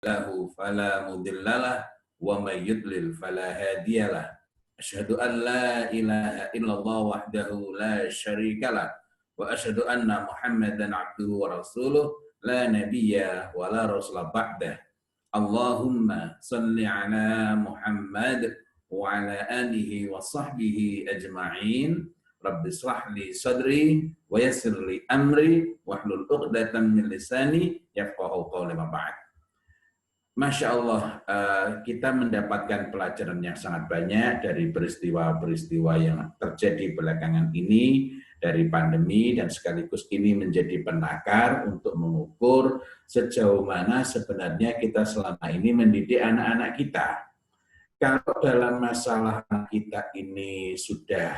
lahu fala mudhillalah wa may yudlil fala hadiyalah. Asyhadu an la ilaha illallah wahdahu la syarikalah wa asyhadu anna Muhammadan abduhu wa rasuluh la nabiyya wa la rasula ba'dah. Allahumma salli ala Muhammad wa ala alihi wa sahbihi ajma'in. Rabbi shrah li sadri wa yassir li amri wahlul 'uqdatam min lisani yafqahu qawli ma ba'd. Masya Allah, kita mendapatkan pelajaran yang sangat banyak dari peristiwa-peristiwa yang terjadi belakangan ini, dari pandemi, dan sekaligus ini menjadi penakar untuk mengukur sejauh mana sebenarnya kita selama ini mendidik anak-anak kita. Kalau dalam masalah kita ini sudah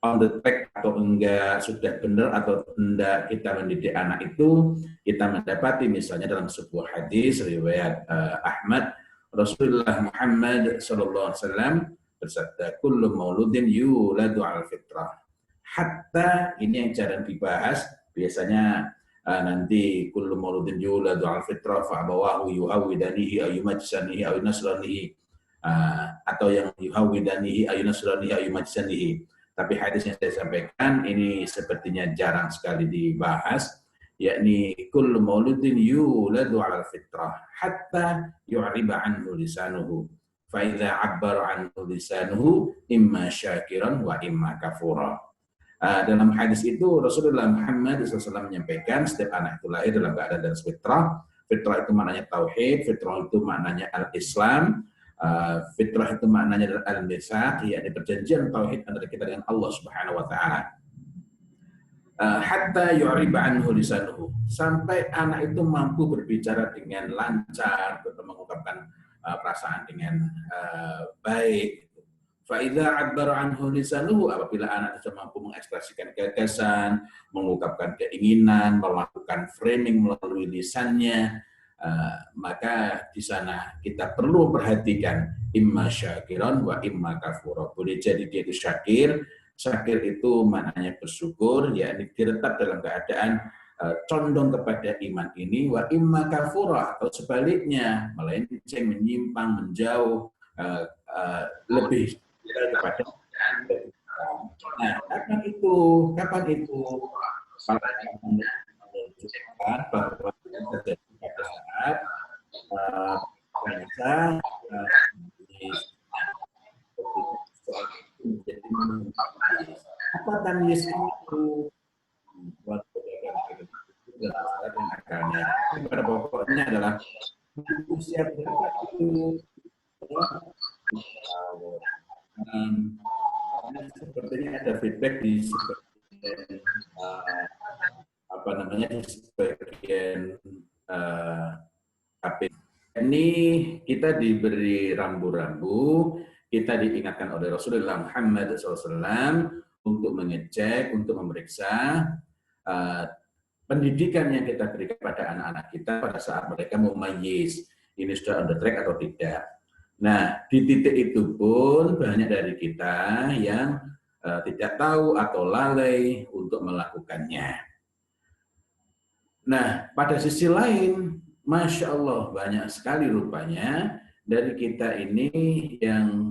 on the track atau enggak, sudah benar atau enggak kita mendidik anak itu, kita mendapati misalnya dalam sebuah hadis riwayat Ahmad, Rasulullah Muhammad SAW bersabda, kullu mauludin yuladu al fitrah. Hatta, ini yang jarang dibahas, biasanya nanti kullu mauludin yuladu al fitrah fa'abawahu yuhawidanihi ayumajsanihi ayunasranihi, atau yang yuhawidanihi ayunasranihi ayumajsanihi. Tapi hadis yang saya sampaikan ini sepertinya jarang sekali dibahas, yakni kullu mauludin yuladu 'ala fitrah hatta yu'riba anhu lisanuhu fa idza 'abbara anhu lisanuhu imma syakiran wa imma kafura. Dalam hadis itu Rasulullah Muhammad SAW menyampaikan setiap anak itu lahir dalam keadaan dan fitrah. Fitrah itu maknanya tauhid, fitrah itu maknanya al-Islam. Fitrah itu maknanya adalah al-mitsaq, yakni perjanjian tauhid antara kita dengan Allah Subhanahu wa taala. Hatta yu'riba anhu lisanuhu, sampai anak itu mampu berbicara dengan lancar, mengungkapkan perasaan dengan baik. Fa idza 'abbara anhu lisanuhu, apabila anak itu mampu mengekspresikan gagasan, mengungkapkan keinginan, melakukan framing melalui lisannya, maka di sana kita perlu perhatikan imma syakiran wa imma kafura. Boleh jadi dia itu syakir itu maknanya bersyukur, yakni ditetap dalam keadaan condong kepada iman ini, wa imma kafura, atau sebaliknya melenceng, menyimpang, menjauh, lebih kepada. Nah, kapan itu? Bahwa terjadi pada saat bangsa apa tamyiz itu? Akalnya pada pokoknya adalah usia berapa itu? Sepertinya ada feedback di sebagian KP. Ini kita diberi rambu-rambu, kita diingatkan oleh Rasulullah Muhammad SAW untuk mengecek, untuk memeriksa pendidikan yang kita berikan pada anak-anak kita pada saat mereka memayyiz, ini sudah on the track atau tidak. Nah, di titik itu pun banyak dari kita yang tidak tahu atau lalai untuk melakukannya. Nah, pada sisi lain, Masya Allah, banyak sekali rupanya dari kita ini yang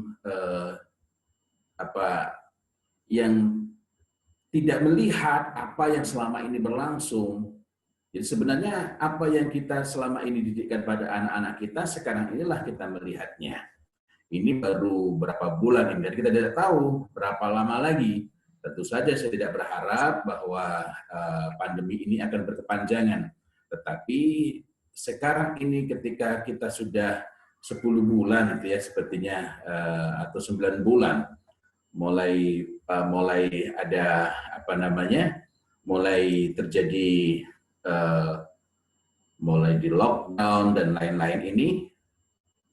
yang tidak melihat apa yang selama ini berlangsung. Jadi sebenarnya apa yang kita selama ini didikkan pada anak-anak kita, sekarang inilah kita melihatnya. Ini baru berapa bulan ini, dan kita tidak tahu berapa lama lagi. Tentu saja saya tidak berharap bahwa pandemi ini akan berkepanjangan. Tetapi sekarang ini ketika kita sudah 10 bulan itu ya sepertinya, atau 9 bulan, mulai ada mulai terjadi mulai di lockdown dan lain-lain ini,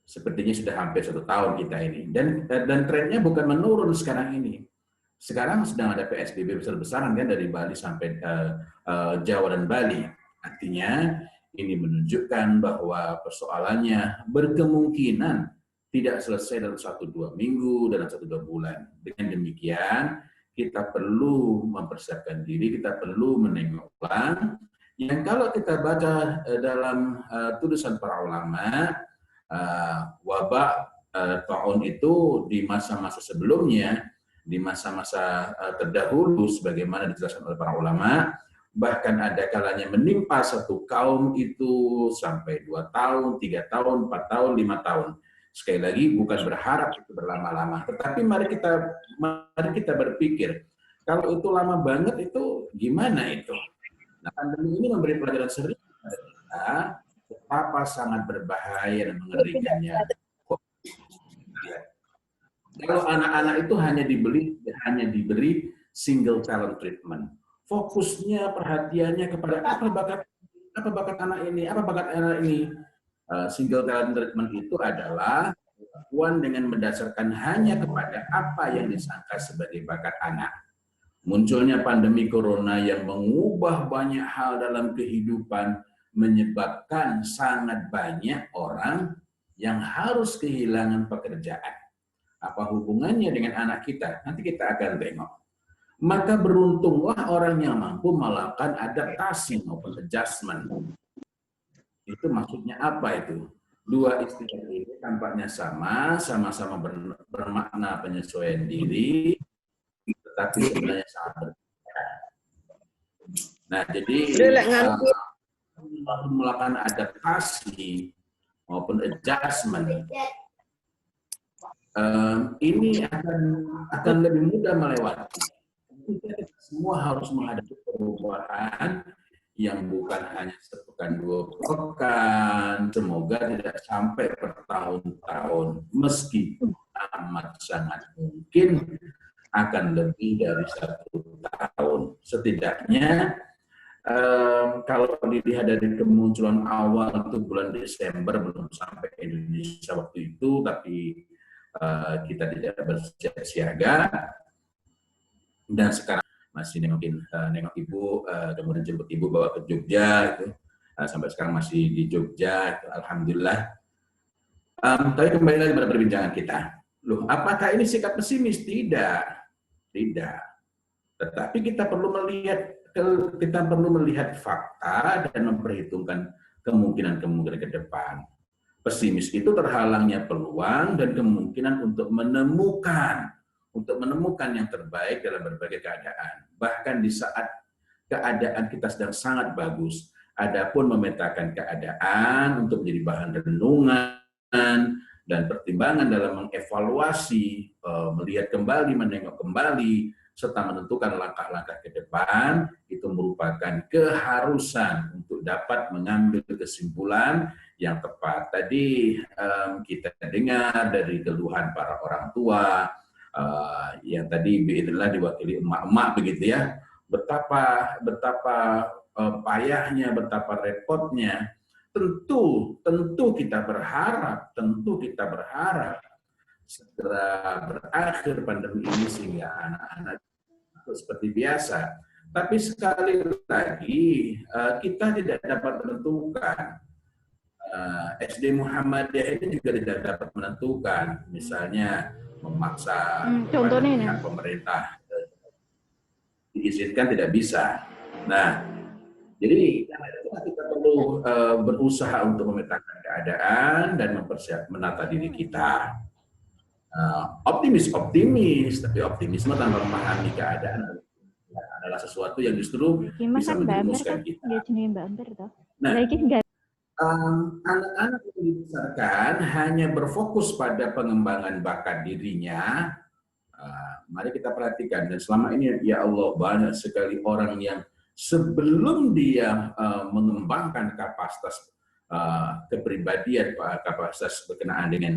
sepertinya sudah hampir 1 tahun kita ini, dan trennya bukan menurun sekarang ini. Sekarang sedang ada PSBB besar-besaran kan dari Bali sampai Jawa dan Bali. Artinya ini menunjukkan bahwa persoalannya berkemungkinan tidak selesai dalam 1-2 minggu, dalam 1-2 bulan. Dengan demikian kita perlu mempersiapkan diri, kita perlu menengok ulang, Yang kalau kita baca dalam tulisan para ulama, wabak taun itu di masa-masa sebelumnya, di masa-masa terdahulu, sebagaimana dijelaskan oleh para ulama, bahkan ada kalanya menimpa satu kaum itu sampai 2 tahun, 3 tahun, 4 tahun, 5 tahun. Sekali lagi bukan berharap itu berlama-lama, tetapi mari kita berpikir, kalau itu lama banget itu gimana itu? Nah, pandemi ini memberi pelajaran serius kepada kita betapa sangat berbahaya dan mengerikannya. Kalau anak-anak itu hanya diberi single talent treatment. Fokusnya, perhatiannya kepada apa bakat anak ini, apa bakat anak ini. Single talent treatment itu adalah kemampuan dengan mendasarkan hanya kepada apa yang disangka sebagai bakat anak. Munculnya pandemi corona yang mengubah banyak hal dalam kehidupan, menyebabkan sangat banyak orang yang harus kehilangan pekerjaan. Apa hubungannya dengan anak kita? Nanti kita akan tengok. Maka beruntunglah orang yang mampu melakukan adaptasi maupun adjustment. Itu maksudnya apa itu? Dua istilah ini tampaknya sama-sama bermakna penyesuaian diri, tetapi sebenarnya sangat berbeda. Nah, jadi melakukan adaptasi maupun adjustment ini akan lebih mudah melewati. Kita semua harus menghadapi perubahan yang bukan hanya sepekan 2 pekan, semoga tidak sampai bertahun-tahun, meskipun amat sangat mungkin akan lebih dari 1 tahun. Setidaknya kalau dilihat dari kemunculan awal itu bulan Desember, belum sampai Indonesia waktu itu, tapi kita tidak bersiap siaga, dan sekarang masih nengok ibu, kemudian jemput ibu bawa ke Jogja, itu sampai sekarang masih di Jogja, itu, alhamdulillah. Tapi kembali lagi pada perbincangan kita. Loh, apakah ini sikap pesimis? Tidak. Tetapi kita perlu melihat fakta dan memperhitungkan kemungkinan-kemungkinan ke depan. Pesimis itu terhalangnya peluang dan kemungkinan untuk menemukan yang terbaik dalam berbagai keadaan. Bahkan di saat keadaan kita sedang sangat bagus, adapun memetakan keadaan untuk menjadi bahan renungan dan pertimbangan dalam mengevaluasi, melihat kembali, menengok kembali, serta menentukan langkah-langkah ke depan, itu merupakan keharusan untuk dapat mengambil kesimpulan yang tepat. Tadi kita dengar dari keluhan para orang tua, yang tadi biidznillah diwakili emak-emak begitu ya, betapa payahnya, betapa repotnya. Tentu kita berharap segera berakhir pandemi ini sehingga anak-anak seperti biasa. Tapi sekali lagi kita tidak dapat menentukan. SD Muhammadiyah ini juga tidak dapat menentukan, misalnya memaksa pihak pemerintah diizinkan, tidak bisa. Nah, jadi karena itu kita perlu berusaha untuk memetakan keadaan dan menata diri kita. Optimis, tapi optimisme tanpa memahami keadaan adalah sesuatu yang justru bisa menjerumuskan kita. Nah, anak-anak yang dibesarkan hanya berfokus pada pengembangan bakat dirinya. Mari kita perhatikan, dan selama ini ya Allah banyak sekali orang yang sebelum dia mengembangkan kapasitas kepribadian, kapasitas berkenaan dengan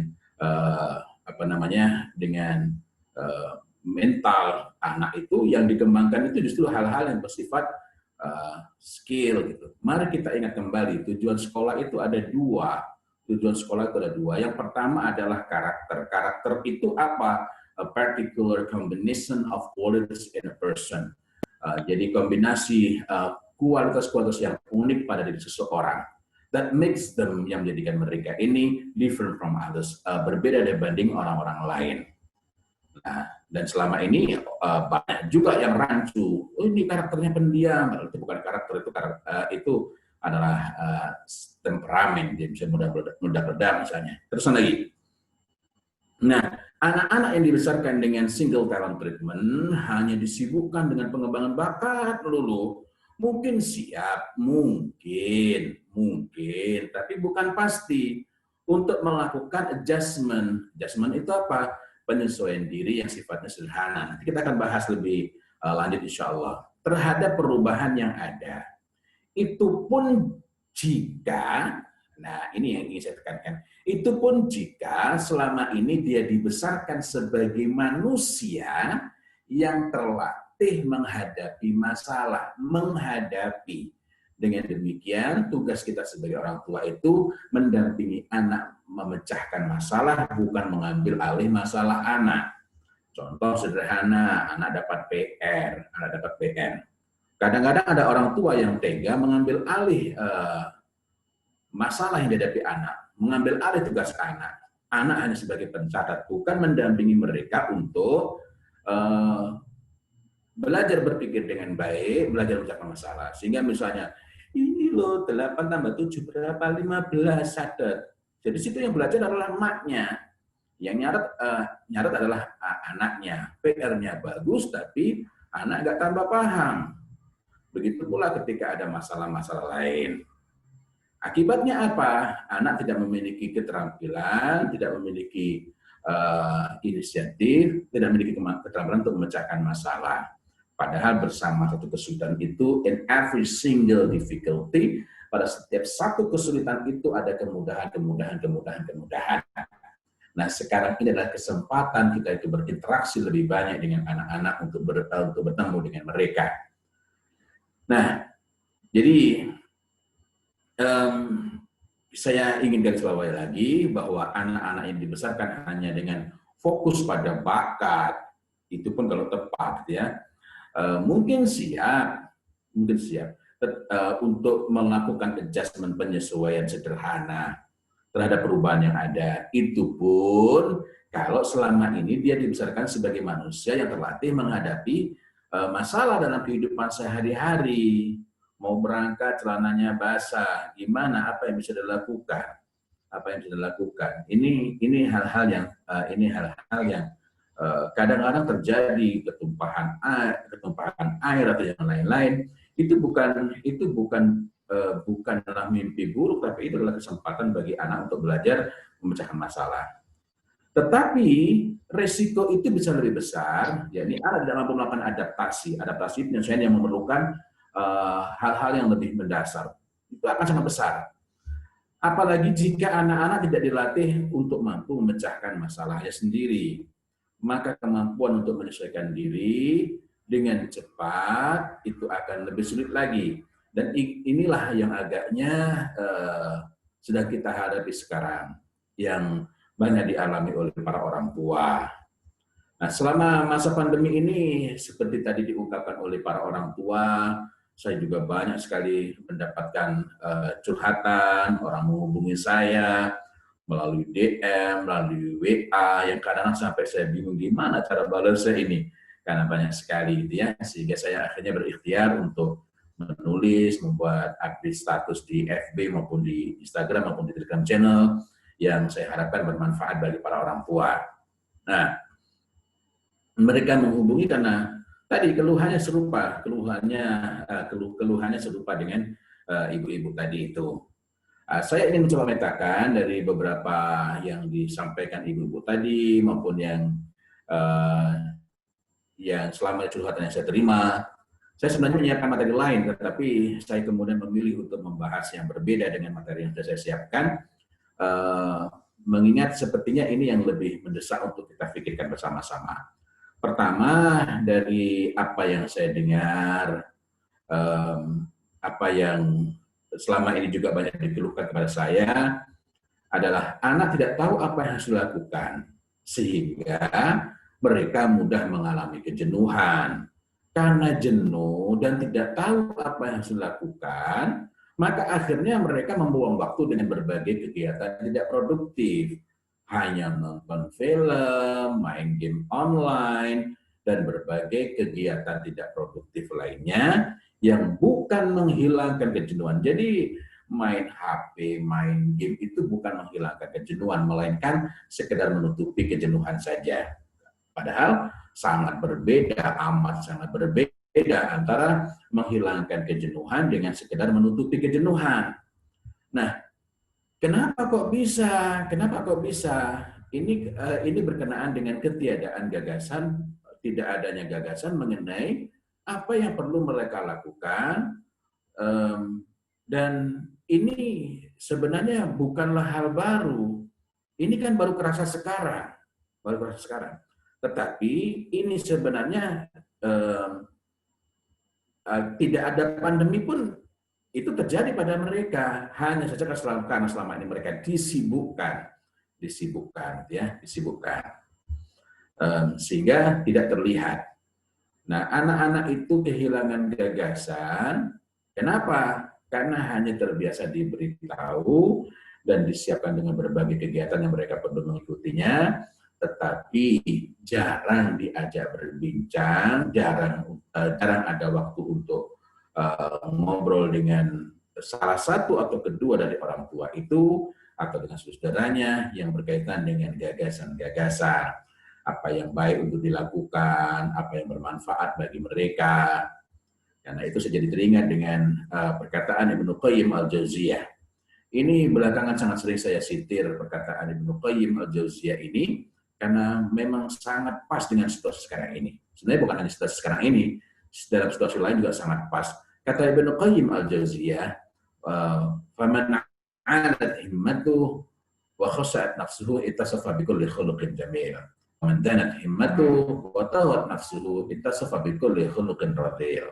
dengan mental anak itu, yang dikembangkan itu justru hal-hal yang bersifat skill gitu. Mari kita ingat kembali, tujuan sekolah itu ada dua. Yang pertama adalah karakter. Karakter itu apa? A particular combination of qualities in a person. Jadi kombinasi kualitas-kualitas yang unik pada diri seseorang. That makes them, yang menjadikan mereka ini different from others, berbeda dibanding orang-orang lain. Nah, Dan selama ini banyak juga yang rancu, oh ini karakternya pendiam, itu bukan karakter, itu adalah temperamen, dia bisa meledak-ledak misalnya. Terus lagi. Nah, anak-anak yang dibesarkan dengan single talent treatment hanya disibukkan dengan pengembangan bakat melulu. Mungkin siap, mungkin, tapi bukan pasti untuk melakukan adjustment. Adjustment itu apa? Penyesuaian diri yang sifatnya sederhana. Nanti kita akan bahas lebih lanjut insya Allah. Terhadap perubahan yang ada. Itu pun jika, nah ini yang ingin saya tekankan, itu pun jika selama ini dia dibesarkan sebagai manusia yang terlatih menghadapi masalah, menghadapi. Dengan demikian, tugas kita sebagai orang tua itu mendampingi anak memecahkan masalah, bukan mengambil alih masalah anak. Contoh sederhana, anak dapat PR. Kadang-kadang ada orang tua yang tega mengambil alih masalah yang dihadapi anak, mengambil alih tugas anak. Anak hanya sebagai pencatat, bukan mendampingi mereka untuk belajar berpikir dengan baik, belajar memecahkan masalah. Sehingga misalnya, ini loh 8 tambah 7 berapa? 15 catat. Jadi situ yang belajar adalah emaknya. Yang nyarat adalah anaknya. PR-nya bagus, tapi anak nggak tambah paham. Begitu pula ketika ada masalah-masalah lain. Akibatnya apa? Anak tidak memiliki keterampilan, tidak memiliki inisiatif, tidak memiliki keterampilan untuk memecahkan masalah. Padahal bersama satu kesulitan itu, in every single difficulty, pada setiap satu kesulitan itu ada kemudahan. Nah, sekarang ini adalah kesempatan kita itu berinteraksi lebih banyak dengan anak-anak untuk bertemu dengan mereka. Nah, jadi saya ingin garis bawahi lagi bahwa anak-anak yang dibesarkan hanya dengan fokus pada bakat, itu pun kalau tepat, ya, mungkin siap untuk melakukan adjustment, penyesuaian sederhana terhadap perubahan yang ada. Itu pun kalau selama ini dia dibesarkan sebagai manusia yang terlatih menghadapi masalah dalam kehidupan sehari-hari. Mau berangkat celananya basah, gimana? Apa yang bisa dilakukan? Ini hal-hal yang kadang-kadang terjadi, ketumpahan air atau yang lain-lain. Itu bukanlah mimpi buruk, tapi itu adalah kesempatan bagi anak untuk belajar memecahkan masalah. Tetapi resiko itu bisa lebih besar, yakni anak tidak mampu melakukan adaptasi penyelesaian yang memerlukan hal-hal yang lebih mendasar. Itu akan sangat besar. Apalagi jika anak-anak tidak dilatih untuk mampu memecahkan masalahnya sendiri, maka kemampuan untuk menyesuaikan diri dengan cepat itu akan lebih sulit lagi. Dan inilah yang agaknya sedang kita hadapi sekarang, yang banyak dialami oleh para orang tua. Nah, selama masa pandemi ini, seperti tadi diungkapkan oleh para orang tua, saya juga banyak sekali mendapatkan curhatan, orang menghubungi saya melalui DM, melalui WA, yang kadang sampai saya bingung gimana cara balasnya ini, karena banyak sekali, gitu ya, sehingga saya akhirnya berikhtiar untuk menulis, membuat update status di FB maupun di Instagram maupun di Telegram channel yang saya harapkan bermanfaat bagi para orang tua. Nah, mereka menghubungi karena tadi keluhannya serupa dengan ibu-ibu tadi itu. Saya ingin mencoba memetakan dari beberapa yang disampaikan ibu-ibu tadi maupun yang selama curhatan yang saya terima. Saya sebenarnya menyiapkan materi lain, tetapi saya kemudian memilih untuk membahas yang berbeda dengan materi yang sudah saya siapkan, mengingat sepertinya ini yang lebih mendesak untuk kita pikirkan bersama-sama. Pertama, dari apa yang saya dengar, apa yang selama ini juga banyak dikeluhkan kepada saya, adalah anak tidak tahu apa yang harus dilakukan, sehingga mereka mudah mengalami kejenuhan. Karena jenuh dan tidak tahu apa yang harus dilakukan, maka akhirnya mereka membuang waktu dengan berbagai kegiatan tidak produktif. hanya nonton film, main game online, dan berbagai kegiatan tidak produktif lainnya yang bukan menghilangkan kejenuhan. Jadi main HP, main game itu bukan menghilangkan kejenuhan, melainkan sekedar menutupi kejenuhan saja. Padahal sangat berbeda, amat sangat berbeda antara menghilangkan kejenuhan dengan sekedar menutupi kejenuhan. Nah, kenapa kok bisa? Kenapa kok bisa? Ini berkenaan dengan ketiadaan gagasan, tidak adanya gagasan mengenai apa yang perlu mereka lakukan, dan ini sebenarnya bukanlah hal baru. Ini kan baru kerasa sekarang, baru kerasa sekarang. Tetapi ini sebenarnya tidak ada pandemi pun itu terjadi pada mereka, hanya saja karena selama ini mereka disibukkan, sehingga tidak terlihat. Nah, anak-anak itu kehilangan gagasan. Kenapa? Karena hanya terbiasa diberitahu dan disiapkan dengan berbagai kegiatan yang mereka perlu mengikutinya, tetapi jarang diajak berbincang, jarang ada waktu untuk ngobrol dengan salah satu atau kedua dari orang tua itu atau dengan saudaranya yang berkaitan dengan gagasan-gagasan, apa yang baik untuk dilakukan, apa yang bermanfaat bagi mereka. Karena itu saya jadi teringat dengan perkataan Ibnu Qayyim al-Jauziyah. Ini belakangan sangat sering saya sitir perkataan Ibnu Qayyim al-Jauziyah ini karena memang sangat pas dengan situasi sekarang ini. Sebenarnya bukan hanya situasi sekarang ini, dalam situasi lain juga sangat pas. Kata Ibnu Qayyim al-Jauziyah, "Faman 'alat himmatuhu wa khashat nafsuhu ittasafa bikulli khuluqin jamil. Man danat himmatuhu wa tawat nafsuhu ittasafa bikulli khuluqin radil."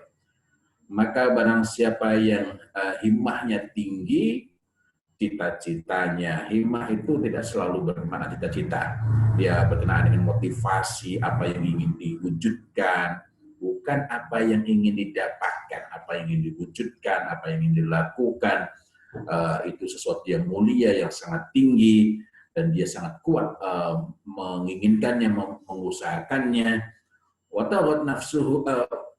Maka barang siapa yang himmahnya tinggi, cita-citanya, himmah itu tidak selalu bermakna cita-cita. Dia berkenaan dengan motivasi, apa yang ingin diwujudkan, bukan apa yang ingin didapatkan, apa yang ingin diwujudkan, apa yang ingin dilakukan. Itu sesuatu yang mulia, yang sangat tinggi, dan dia sangat kuat menginginkannya, mengusahakannya. Watawat nafsuhu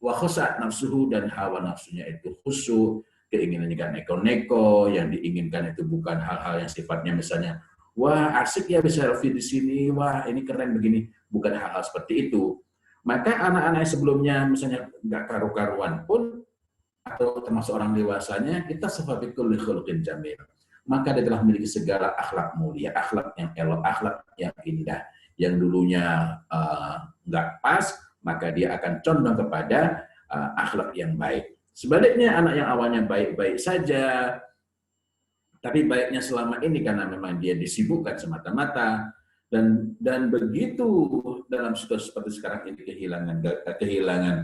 wa khasat nafsuhu, dan hawa nafsunya itu khusyuk, keinginannya kan neko-neko, yang diinginkan itu bukan hal-hal yang sifatnya misalnya wah asik ya bisa selfie di sini, wah ini keren begini, bukan hal-hal seperti itu. Maka anak-anak yang sebelumnya misalnya nggak karu-karuan pun atau termasuk orang dewasanya, kita safabiqul li khuluqin jamil. Maka dia telah memiliki segala akhlak mulia, akhlak yang elok, akhlak yang indah. Yang dulunya nggak pas, maka dia akan condong kepada akhlak yang baik. Sebaliknya anak yang awalnya baik-baik saja, tapi baiknya selama ini karena memang dia disibukkan semata-mata, dan begitu dalam situasi seperti sekarang ini kehilangan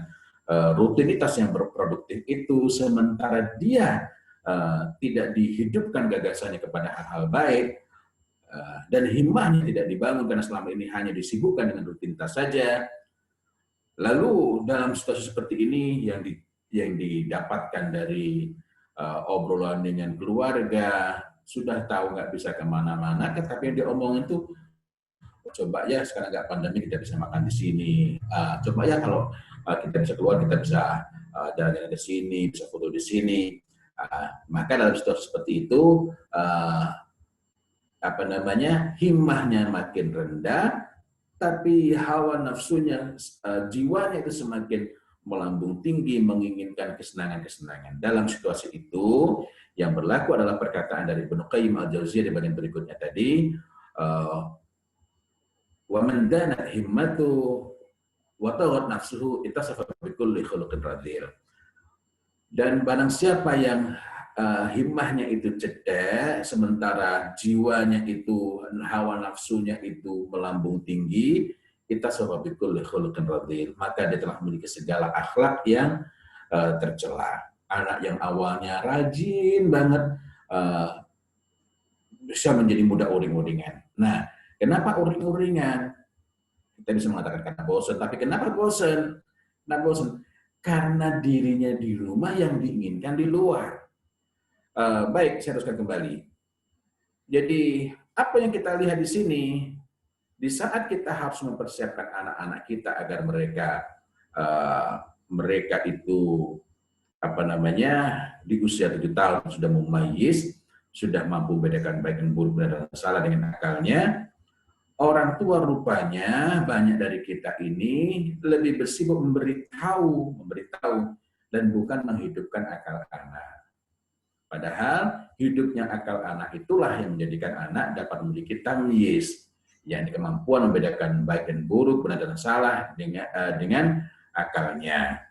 rutinitas yang berproduktif itu, sementara dia tidak dihidupkan gagasannya kepada hal-hal baik, dan himmahnya tidak dibangun karena selama ini hanya disibukkan dengan rutinitas saja. Lalu dalam situasi seperti ini yang didapatkan dari obrolan dengan keluarga, sudah tahu nggak bisa kemana-mana, tetapi yang diomongin itu coba ya sekarang nggak pandemi kita bisa makan di sini, coba ya kalau kita bisa keluar kita bisa jalan-jalan ke sini, bisa foto di sini. Maka dalam situasi seperti itu himmahnya makin rendah, tapi hawa nafsunya, jiwanya itu semakin melambung tinggi, menginginkan kesenangan-kesenangan. Dalam situasi itu, yang berlaku adalah perkataan dari Ibnu Qayyim al-Jauziyah di bagian berikutnya tadi, wa man danat himmatu wa taghat nafsuhu ittasafa bikulli khuluqin radil. Dan barang siapa yang himmahnya itu cedek, sementara jiwanya itu, hawa nafsunya itu melambung tinggi, kita sababikul khuluqin radil, maka dia telah memiliki segala akhlak yang tercela. Anak yang awalnya rajin banget bisa menjadi mudah uring-uringan. Nah, kenapa uring-uringan? Kita bisa mengatakan karena bosan, tapi kenapa bosan? Nah, bosan karena dirinya di rumah yang diinginkan di luar. Baik, saya teruskan kembali. Jadi apa yang kita lihat di sini, di saat kita harus mempersiapkan anak-anak kita agar mereka itu di usia 7 tahun sudah mumayyiz, sudah mampu membedakan baik dan buruk, benar dan salah dengan akalnya. Orang tua rupanya banyak dari kita ini lebih bersibuk memberitahu dan bukan menghidupkan akal anak. Padahal hidupnya akal anak itulah yang menjadikan anak dapat memiliki tamyiz, yakni kemampuan membedakan baik dan buruk, benar dan salah dengan akalnya.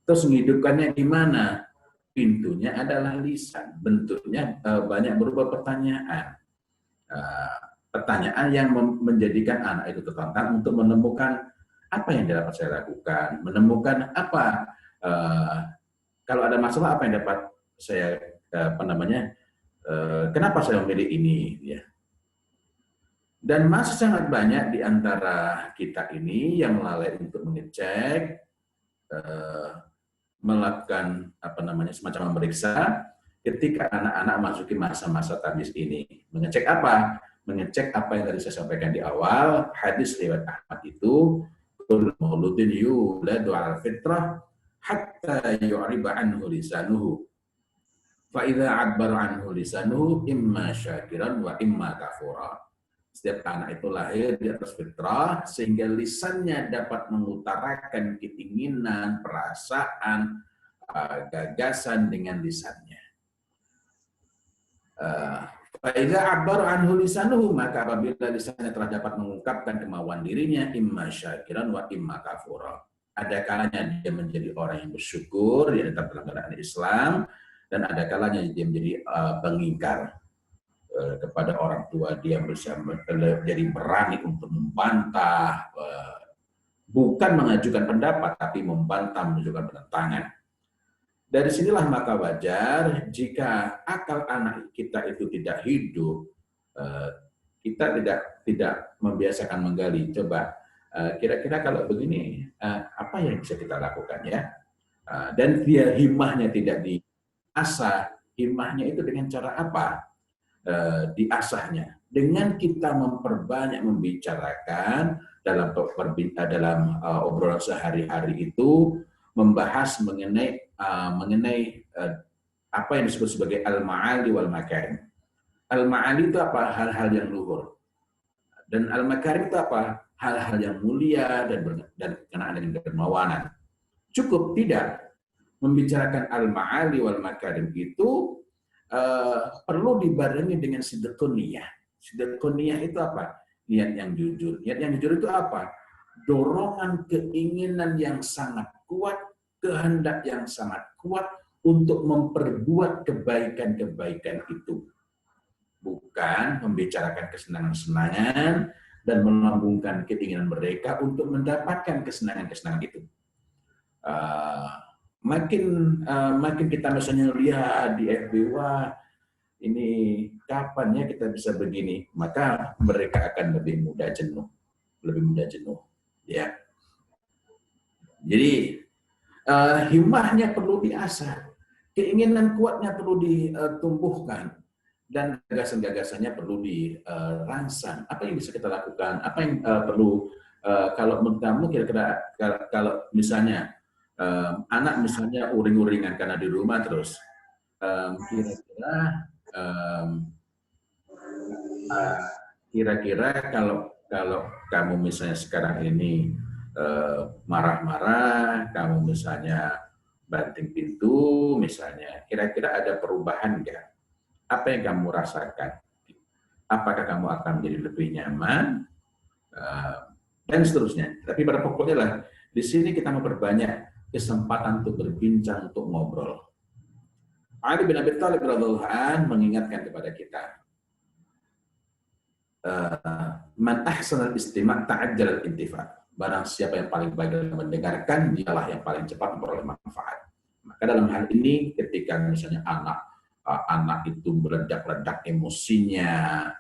Terus menghidupkannya gimana? Pintunya adalah lisan, bentuknya banyak berupa pertanyaan. Pertanyaan yang menjadikan anak itu tertantang untuk menemukan apa yang dapat saya lakukan, menemukan apa, kalau ada masalah apa yang dapat saya, kenapa saya memilih ini, ya. Dan masih sangat banyak di antara kita ini yang lalai untuk mengecek, melakukan semacam memeriksa ketika anak-anak masuki masa-masa tamyiz ini. Mengecek apa? Mengecek apa yang tadi saya sampaikan di awal, hadis riwayat Ahmad itu, kullu mauludin yuladu 'alal fitrah hatta yu'riba anhu lisanuhu. Fa idza 'abbara anhu lisanuhu imma syakiran wa imma kafura. Setiap anak itu lahir di atas fitrah sehingga lisannya dapat mengutarakan keinginan, perasaan, gagasan dengan lisannya. Faiza abbar anhu lisanuhu, maka apabila lisannya telah dapat mengungkapkan kemauan dirinya, imma syakiran wa imma kafura. Ada kalanya dia menjadi orang yang bersyukur di dalam penegakan Islam, dan ada kalanya dia menjadi pengingkar kepada orang tua. Dia jadi berani untuk membantah, bukan mengajukan pendapat, tapi membantah, menunjukkan penentangan. Dari sinilah maka wajar jika akal anak kita itu tidak hidup, kita tidak membiasakan menggali. Coba kira-kira kalau begini, apa yang bisa kita lakukan, ya? Dan dia himmahnya tidak diasah, himmahnya itu dengan cara apa? Diasahnya dengan kita memperbanyak membicarakan dalam obrolan sehari-hari itu, membahas mengenai apa yang disebut sebagai al-ma'ali wal makarim. Al-ma'ali itu apa? Hal-hal yang luhur. Dan al-makarim itu apa? Hal-hal yang mulia dan berkenaan dengan kedermawanan. Cukup tidak membicarakan al-ma'ali wal makarim itu perlu dibarengi dengan sidqun niyah. Sidqun niyah itu apa? Niat yang jujur. Niat yang jujur itu apa? Dorongan keinginan yang sangat kuat, kehendak yang sangat kuat untuk memperbuat kebaikan-kebaikan itu. Bukan membicarakan kesenangan-kesenangan dan melambungkan keinginan mereka untuk mendapatkan kesenangan-kesenangan itu. Makin kita misalnya lihat di FB, wah ini kapan ya kita bisa begini, maka mereka akan lebih mudah jenuh, ya. Jadi himmahnya perlu diasah, keinginan kuatnya perlu ditumbuhkan, dan gagasan-gagasannya perlu dirangsang. Apa yang bisa kita lakukan? Apa yang perlu, kalau menurut kamu kira-kira, kalau misalnya anak misalnya uring-uringan karena di rumah terus, kira-kira kalau kamu misalnya sekarang ini marah-marah, kamu misalnya banting pintu misalnya, kira-kira ada perubahan nggak? Apa yang kamu rasakan? Apakah kamu akan menjadi lebih nyaman? Dan seterusnya. Tapi pada pokoknya lah, di sini kita memperbanyak kesempatan untuk berbincang, untuk ngobrol. Ali bin Abi Thalib radhiyallahu anhu mengingatkan kepada kita, man ahsanal istima' ta'ajjal al-intifa'. Barang siapa yang paling baik dalam mendengarkan, dialah yang paling cepat memperoleh manfaat. Maka dalam hal ini, ketika misalnya anak itu meledak-ledak emosinya,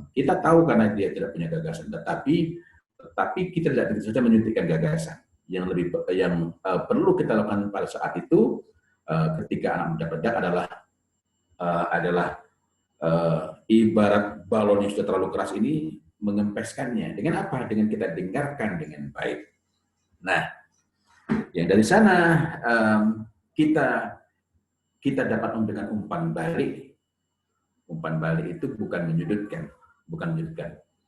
kita tahu karena dia tidak punya gagasan, tetapi kita tidak bisa saja menyuntikkan gagasan. Yang perlu kita lakukan pada saat itu, ketika anak meledak-ledak adalah ibarat balon yang sudah terlalu keras ini mengempeskannya. Dengan apa? Dengan kita dengarkan dengan baik. Nah, yang dari sana kita dapat memberikan umpan balik. Umpan balik itu bukan menyudutkan,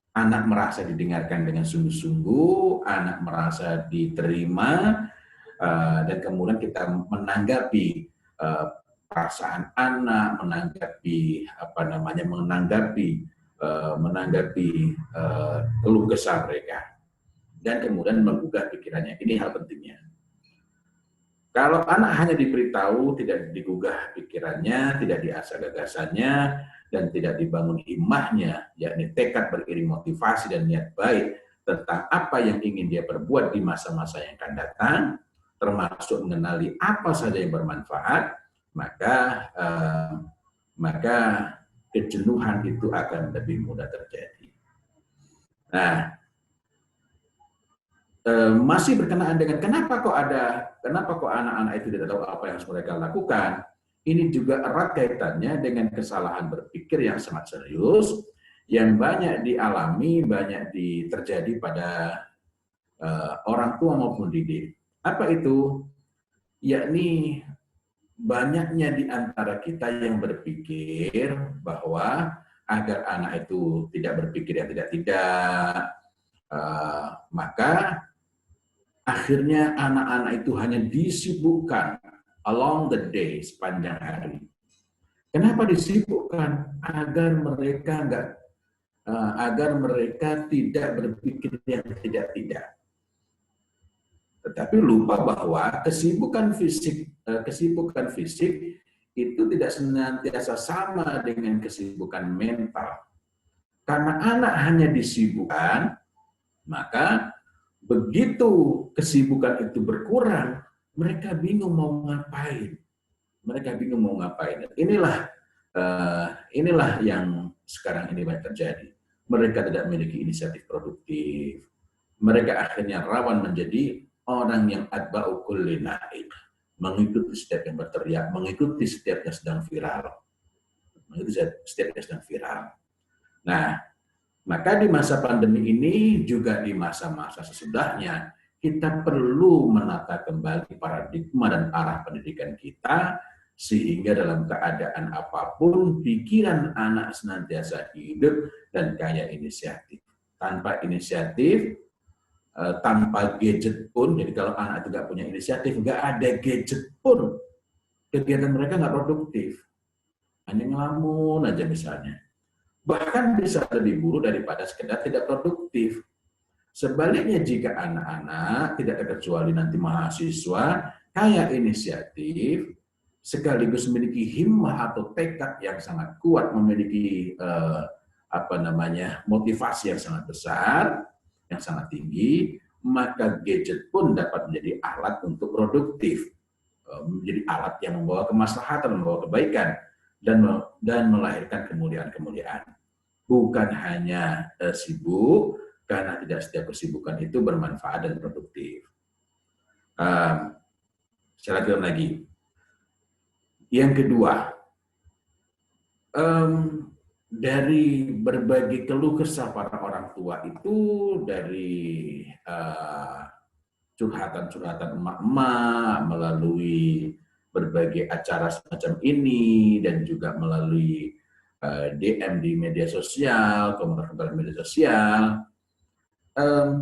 Anak merasa didengarkan dengan sungguh-sungguh, anak merasa diterima, dan kemudian kita menanggapi perasaan anak, menanggapi keluh kesah mereka, dan kemudian menggugah pikirannya. Ini hal pentingnya. Kalau anak hanya diberitahu, tidak digugah pikirannya, tidak diasah gagasannya, dan tidak dibangun himmahnya, yakni tekad beriring motivasi dan niat baik tentang apa yang ingin dia perbuat di masa-masa yang akan datang, termasuk mengenali apa saja yang bermanfaat, maka kejenuhan itu akan lebih mudah terjadi. Nah, masih berkenaan dengan kenapa kok anak-anak itu tidak tahu apa yang harus mereka lakukan. Ini juga erat kaitannya dengan kesalahan berpikir yang sangat serius yang banyak dialami, terjadi pada orang tua maupun didik. Apa itu? Yakni banyaknya di antara kita yang berpikir bahwa agar anak itu tidak berpikir yang tidak-tidak, maka akhirnya anak-anak itu hanya disibukkan along the day, sepanjang hari. Kenapa disibukkan? Agar mereka tidak berpikir yang tidak-tidak. Tetapi lupa bahwa kesibukan fisik itu tidak senantiasa sama dengan kesibukan mental. Karena anak hanya disibukkan, maka begitu kesibukan itu berkurang, mereka bingung mau ngapain. Inilah yang sekarang ini banyak terjadi. Mereka tidak memiliki inisiatif produktif. Mereka akhirnya rawan menjadi orang yang atba'u kulli naik, mengikuti setiap yang berteriak, mengikuti setiap yang sedang viral. Nah, maka di masa pandemi ini, juga di masa-masa sesudahnya, kita perlu menata kembali paradigma dan arah pendidikan kita, sehingga dalam keadaan apapun, pikiran anak senantiasa hidup dan kaya inisiatif. Tanpa inisiatif, tanpa gadget pun, jadi kalau anak itu nggak punya inisiatif, nggak ada gadget pun, kegiatan mereka nggak produktif. Hanya ngelamun aja misalnya. Bahkan bisa lebih buruk daripada sekedar tidak produktif. Sebaliknya, jika anak-anak, tidak terkecuali nanti mahasiswa, kaya inisiatif, sekaligus memiliki himmah atau tekad yang sangat kuat, memiliki motivasi yang sangat besar, yang sangat tinggi, maka gadget pun dapat menjadi alat untuk produktif, menjadi alat yang membawa kemaslahatan, membawa kebaikan, dan melahirkan kemuliaan-kemuliaan. Bukan hanya sibuk, karena tidak setiap kesibukan itu bermanfaat dan produktif. Saya lanjutkan lagi. Yang kedua, dari berbagai keluh kesah para orang tua itu, dari curhatan-curhatan emak-emak melalui berbagai acara semacam ini, dan juga melalui DM di media sosial, komentar media sosial,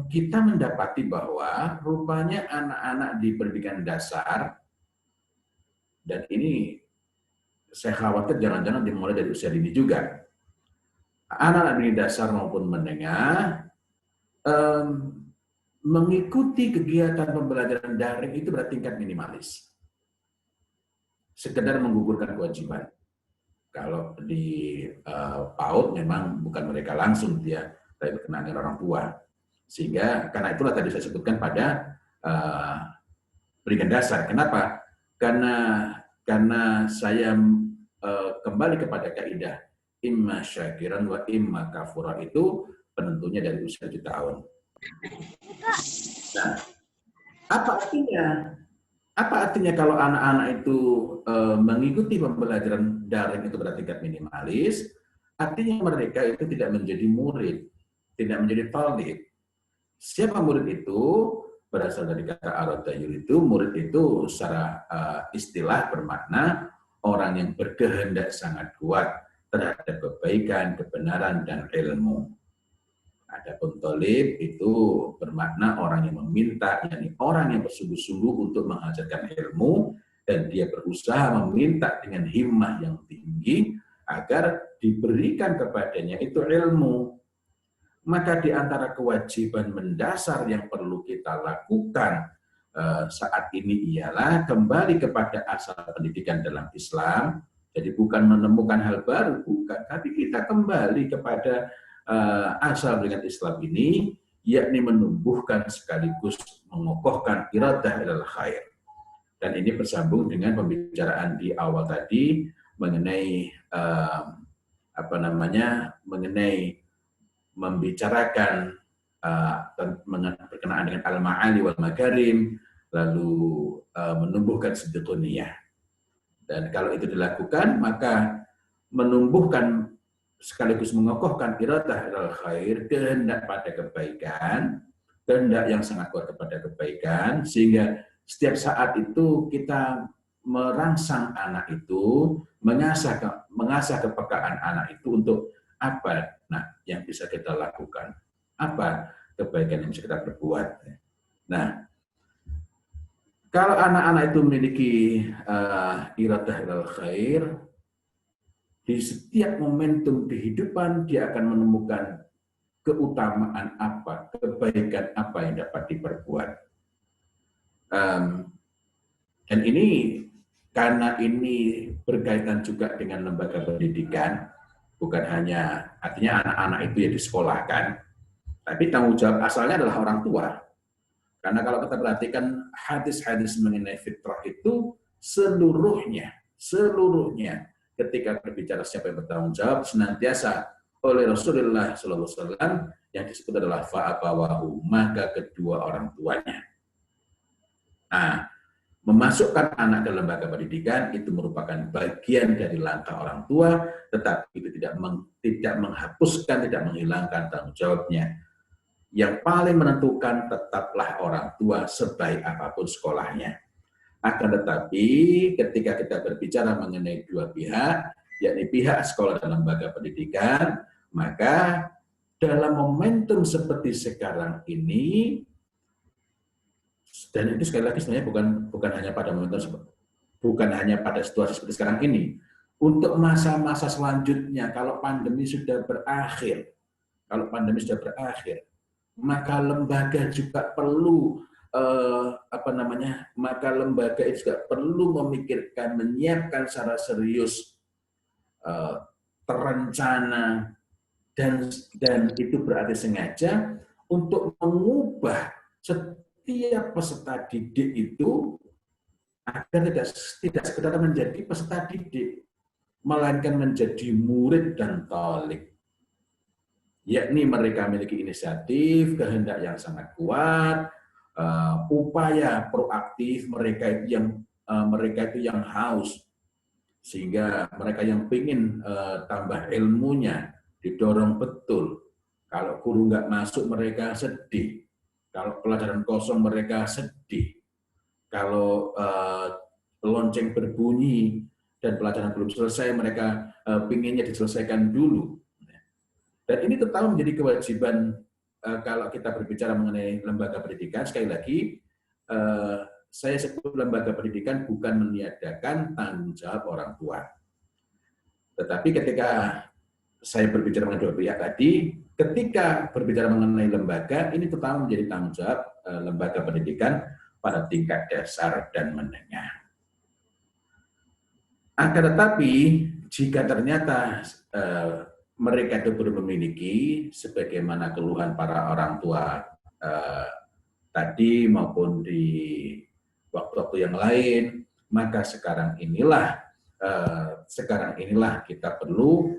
kita mendapati bahwa rupanya anak-anak di pendidikan dasar, dan ini saya khawatir jangan-jangan dimulai dari usia dini juga, anak-anak di dasar maupun menengah, mengikuti kegiatan pembelajaran daring itu bertingkat minimalis. Sekedar menggugurkan kewajiban. Kalau di PAUD memang bukan mereka langsung dia, tapi berkenaan dengan orang tua. Sehingga karena itulah tadi saya sebutkan pada pendidikan dasar. Kenapa? Karena saya kembali kepada kaidah imma syakiran wa imma kafura, itu penentunya dari usia 7 tahun. Nah, apa artinya? Apa artinya kalau anak-anak itu mengikuti pembelajaran daring itu pada tingkat minimalis, artinya mereka itu tidak menjadi murid, tidak menjadi talib. Siapa murid itu? Berasal dari kata aradayur itu, murid itu secara istilah bermakna orang yang berkehendak sangat kuat terhadap kebaikan, kebenaran, dan ilmu. Adapun talib itu bermakna orang yang meminta, yakni orang yang bersungguh-sungguh untuk mengajarkan ilmu, dan dia berusaha meminta dengan himmah yang tinggi agar diberikan kepadanya itu ilmu. Maka di antara kewajiban mendasar yang perlu kita lakukan saat ini ialah kembali kepada asal pendidikan dalam Islam. Jadi bukan menemukan hal baru, bukan, tapi kita kembali kepada asal pendidikan Islam ini, yakni menumbuhkan sekaligus mengokohkan iradah ilal khair. Dan ini bersambung dengan pembicaraan di awal tadi mengenai mengenai membicarakan berkenaan dengan al-ma'ali wal makarim, lalu menumbuhkan sidqun niyah. Dan kalau itu dilakukan, maka menumbuhkan sekaligus mengokohkan iradah ilal khair, kehendak pada kebaikan, kehendak yang sangat kuat kepada kebaikan, sehingga setiap saat itu kita merangsang anak itu, mengasah kepekaan anak itu untuk apa yang bisa kita lakukan, apa kebaikan yang bisa kita perbuat. Nah, kalau anak-anak itu memiliki iradah ilal khair, di setiap momentum kehidupan dia akan menemukan keutamaan apa, kebaikan apa yang dapat diperbuat. Dan ini karena ini berkaitan juga dengan lembaga pendidikan, bukan hanya artinya anak-anak itu ya disekolahkan, tapi tanggung jawab asalnya adalah orang tua. Karena kalau kita perhatikan hadis-hadis mengenai fitrah itu seluruhnya ketika berbicara siapa yang bertanggung jawab senantiasa oleh Rasulullah SAW yang disebut adalah fa'abawahu, maka kedua orang tuanya. Nah, memasukkan anak ke lembaga pendidikan itu merupakan bagian dari langkah orang tua, tetapi itu tidak menghapuskan, tidak menghilangkan tanggung jawabnya. Yang paling menentukan tetaplah orang tua sebaik apapun sekolahnya. Akan tetapi ketika kita berbicara mengenai dua pihak, yakni pihak sekolah dan lembaga pendidikan, maka dalam momentum seperti sekarang ini, dan itu sekali lagi sebenarnya bukan hanya pada momentum, bukan hanya pada situasi seperti sekarang ini. Untuk masa-masa selanjutnya, kalau pandemi sudah berakhir, maka lembaga juga perlu maka lembaga itu juga perlu memikirkan, menyiapkan secara serius, terencana, dan itu berarti sengaja untuk mengubah setiap peserta didik itu agar tidak sekedar menjadi peserta didik, melainkan menjadi murid dan talib. Yakni mereka memiliki inisiatif, kehendak yang sangat kuat, upaya proaktif, mereka itu yang haus, sehingga mereka yang ingin tambah ilmunya didorong betul. Kalau guru nggak masuk mereka sedih, kalau pelajaran kosong mereka sedih, kalau lonceng berbunyi dan pelajaran belum selesai mereka pinginnya diselesaikan dulu. Dan ini tetap menjadi kewajiban kalau kita berbicara mengenai lembaga pendidikan. Sekali lagi, saya sebut lembaga pendidikan bukan meniadakan tanggung jawab orang tua. Tetapi ketika saya berbicara mengenai dua pihak tadi, ketika berbicara mengenai lembaga, ini tetap menjadi tanggung jawab lembaga pendidikan pada tingkat dasar dan menengah. Akan tetapi, jika ternyata mereka itu belum memiliki, sebagaimana keluhan para orang tua tadi maupun di waktu-waktu yang lain, maka sekarang inilah kita perlu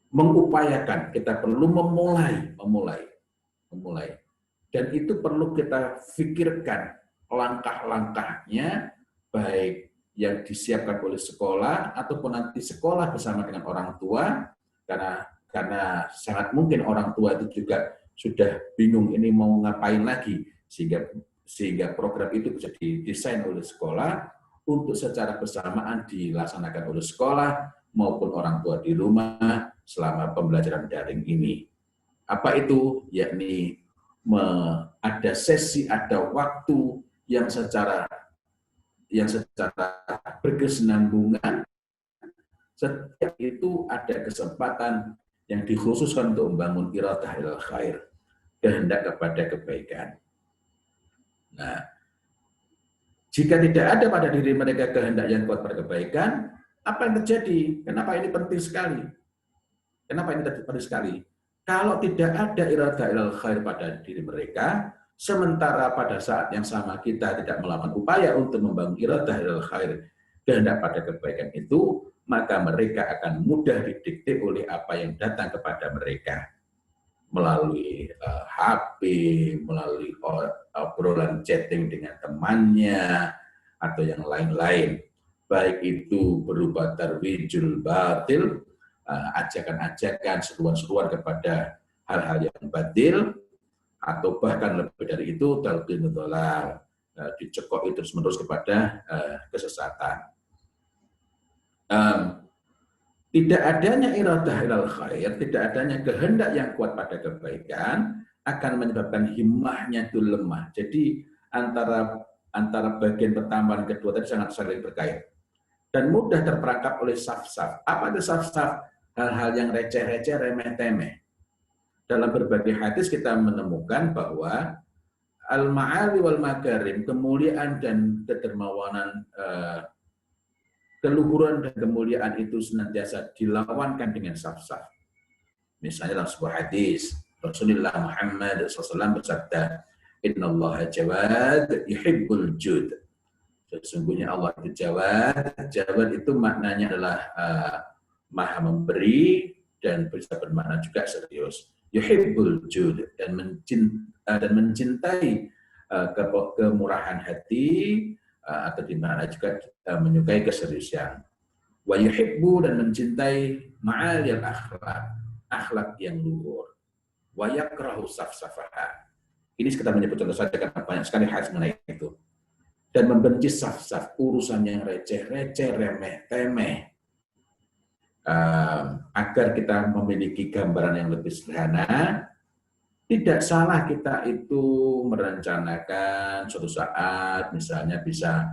mengupayakan, kita perlu memulai. Dan itu perlu kita pikirkan langkah-langkahnya, baik yang disiapkan oleh sekolah ataupun nanti sekolah bersama dengan orang tua, karena sangat mungkin orang tua itu juga sudah bingung ini mau ngapain lagi, sehingga program itu bisa didesain oleh sekolah untuk secara bersamaan dilaksanakan oleh sekolah maupun orang tua di rumah selama pembelajaran daring ini. Apa itu? Yakni ada sesi, ada waktu yang secara berkesinambungan. Setiap itu ada kesempatan yang dikhususkan untuk membangun iradah ilal khair, kehendak kepada kebaikan. Nah, jika tidak ada pada diri mereka kehendak yang kuat pada kebaikan, apa yang terjadi? Kenapa ini penting sekali? Kenapa ini penting sekali? Kalau tidak ada iradah ilal khair pada diri mereka, sementara pada saat yang sama kita tidak melakukan upaya untuk membangun iradah ilal khair, kehendak pada kebaikan itu, maka mereka akan mudah didikte oleh apa yang datang kepada mereka melalui HP, melalui obrolan chatting dengan temannya, atau yang lain-lain. Baik itu berupa tarwijul batil, ajakan-ajakan, seruan-seruan kepada hal-hal yang batil, atau bahkan lebih dari itu, talqin dhalal, dicekok terus-menerus kepada kesesatan. Tidak adanya iradah ilal khair, tidak adanya kehendak yang kuat pada kebaikan akan menyebabkan himmahnya itu lemah. Jadi antara bagian pertama dan kedua tadi sangat saling berkait dan mudah terperangkap oleh saf-saf. Apa itu saf-saf? Hal-hal yang receh-receh, remeh-temeh. Dalam berbagai hadis kita menemukan bahwa al-ma'ali wal makarim, kemuliaan dan kedermawanan, keluhuran dan kemuliaan itu senantiasa dilawankan dengan saf-saf. Misalnya dalam sebuah hadis, Rasulullah Muhammad SAW bersabda, Innallaha jawad yuhibbul jud. Sesungguhnya Allah itu jawad. Jawad itu maknanya adalah maha memberi dan bisa bermakna juga serius. Yuhibbul jud, dan mencintai kemurahan hati, atau dimana juga menyukai keseriusan. Wa yuhibbu, dan mencintai ma'alil akhlak yang luhur. Wa yakrahu saf-safaha. Ini kita menyebut contoh saja karena banyak sekali hadis mengenai itu. Dan membenci saf-saf, urusan yang receh-receh, remeh-temeh. Agar kita memiliki gambaran yang lebih sederhana, tidak salah kita itu merencanakan suatu saat misalnya bisa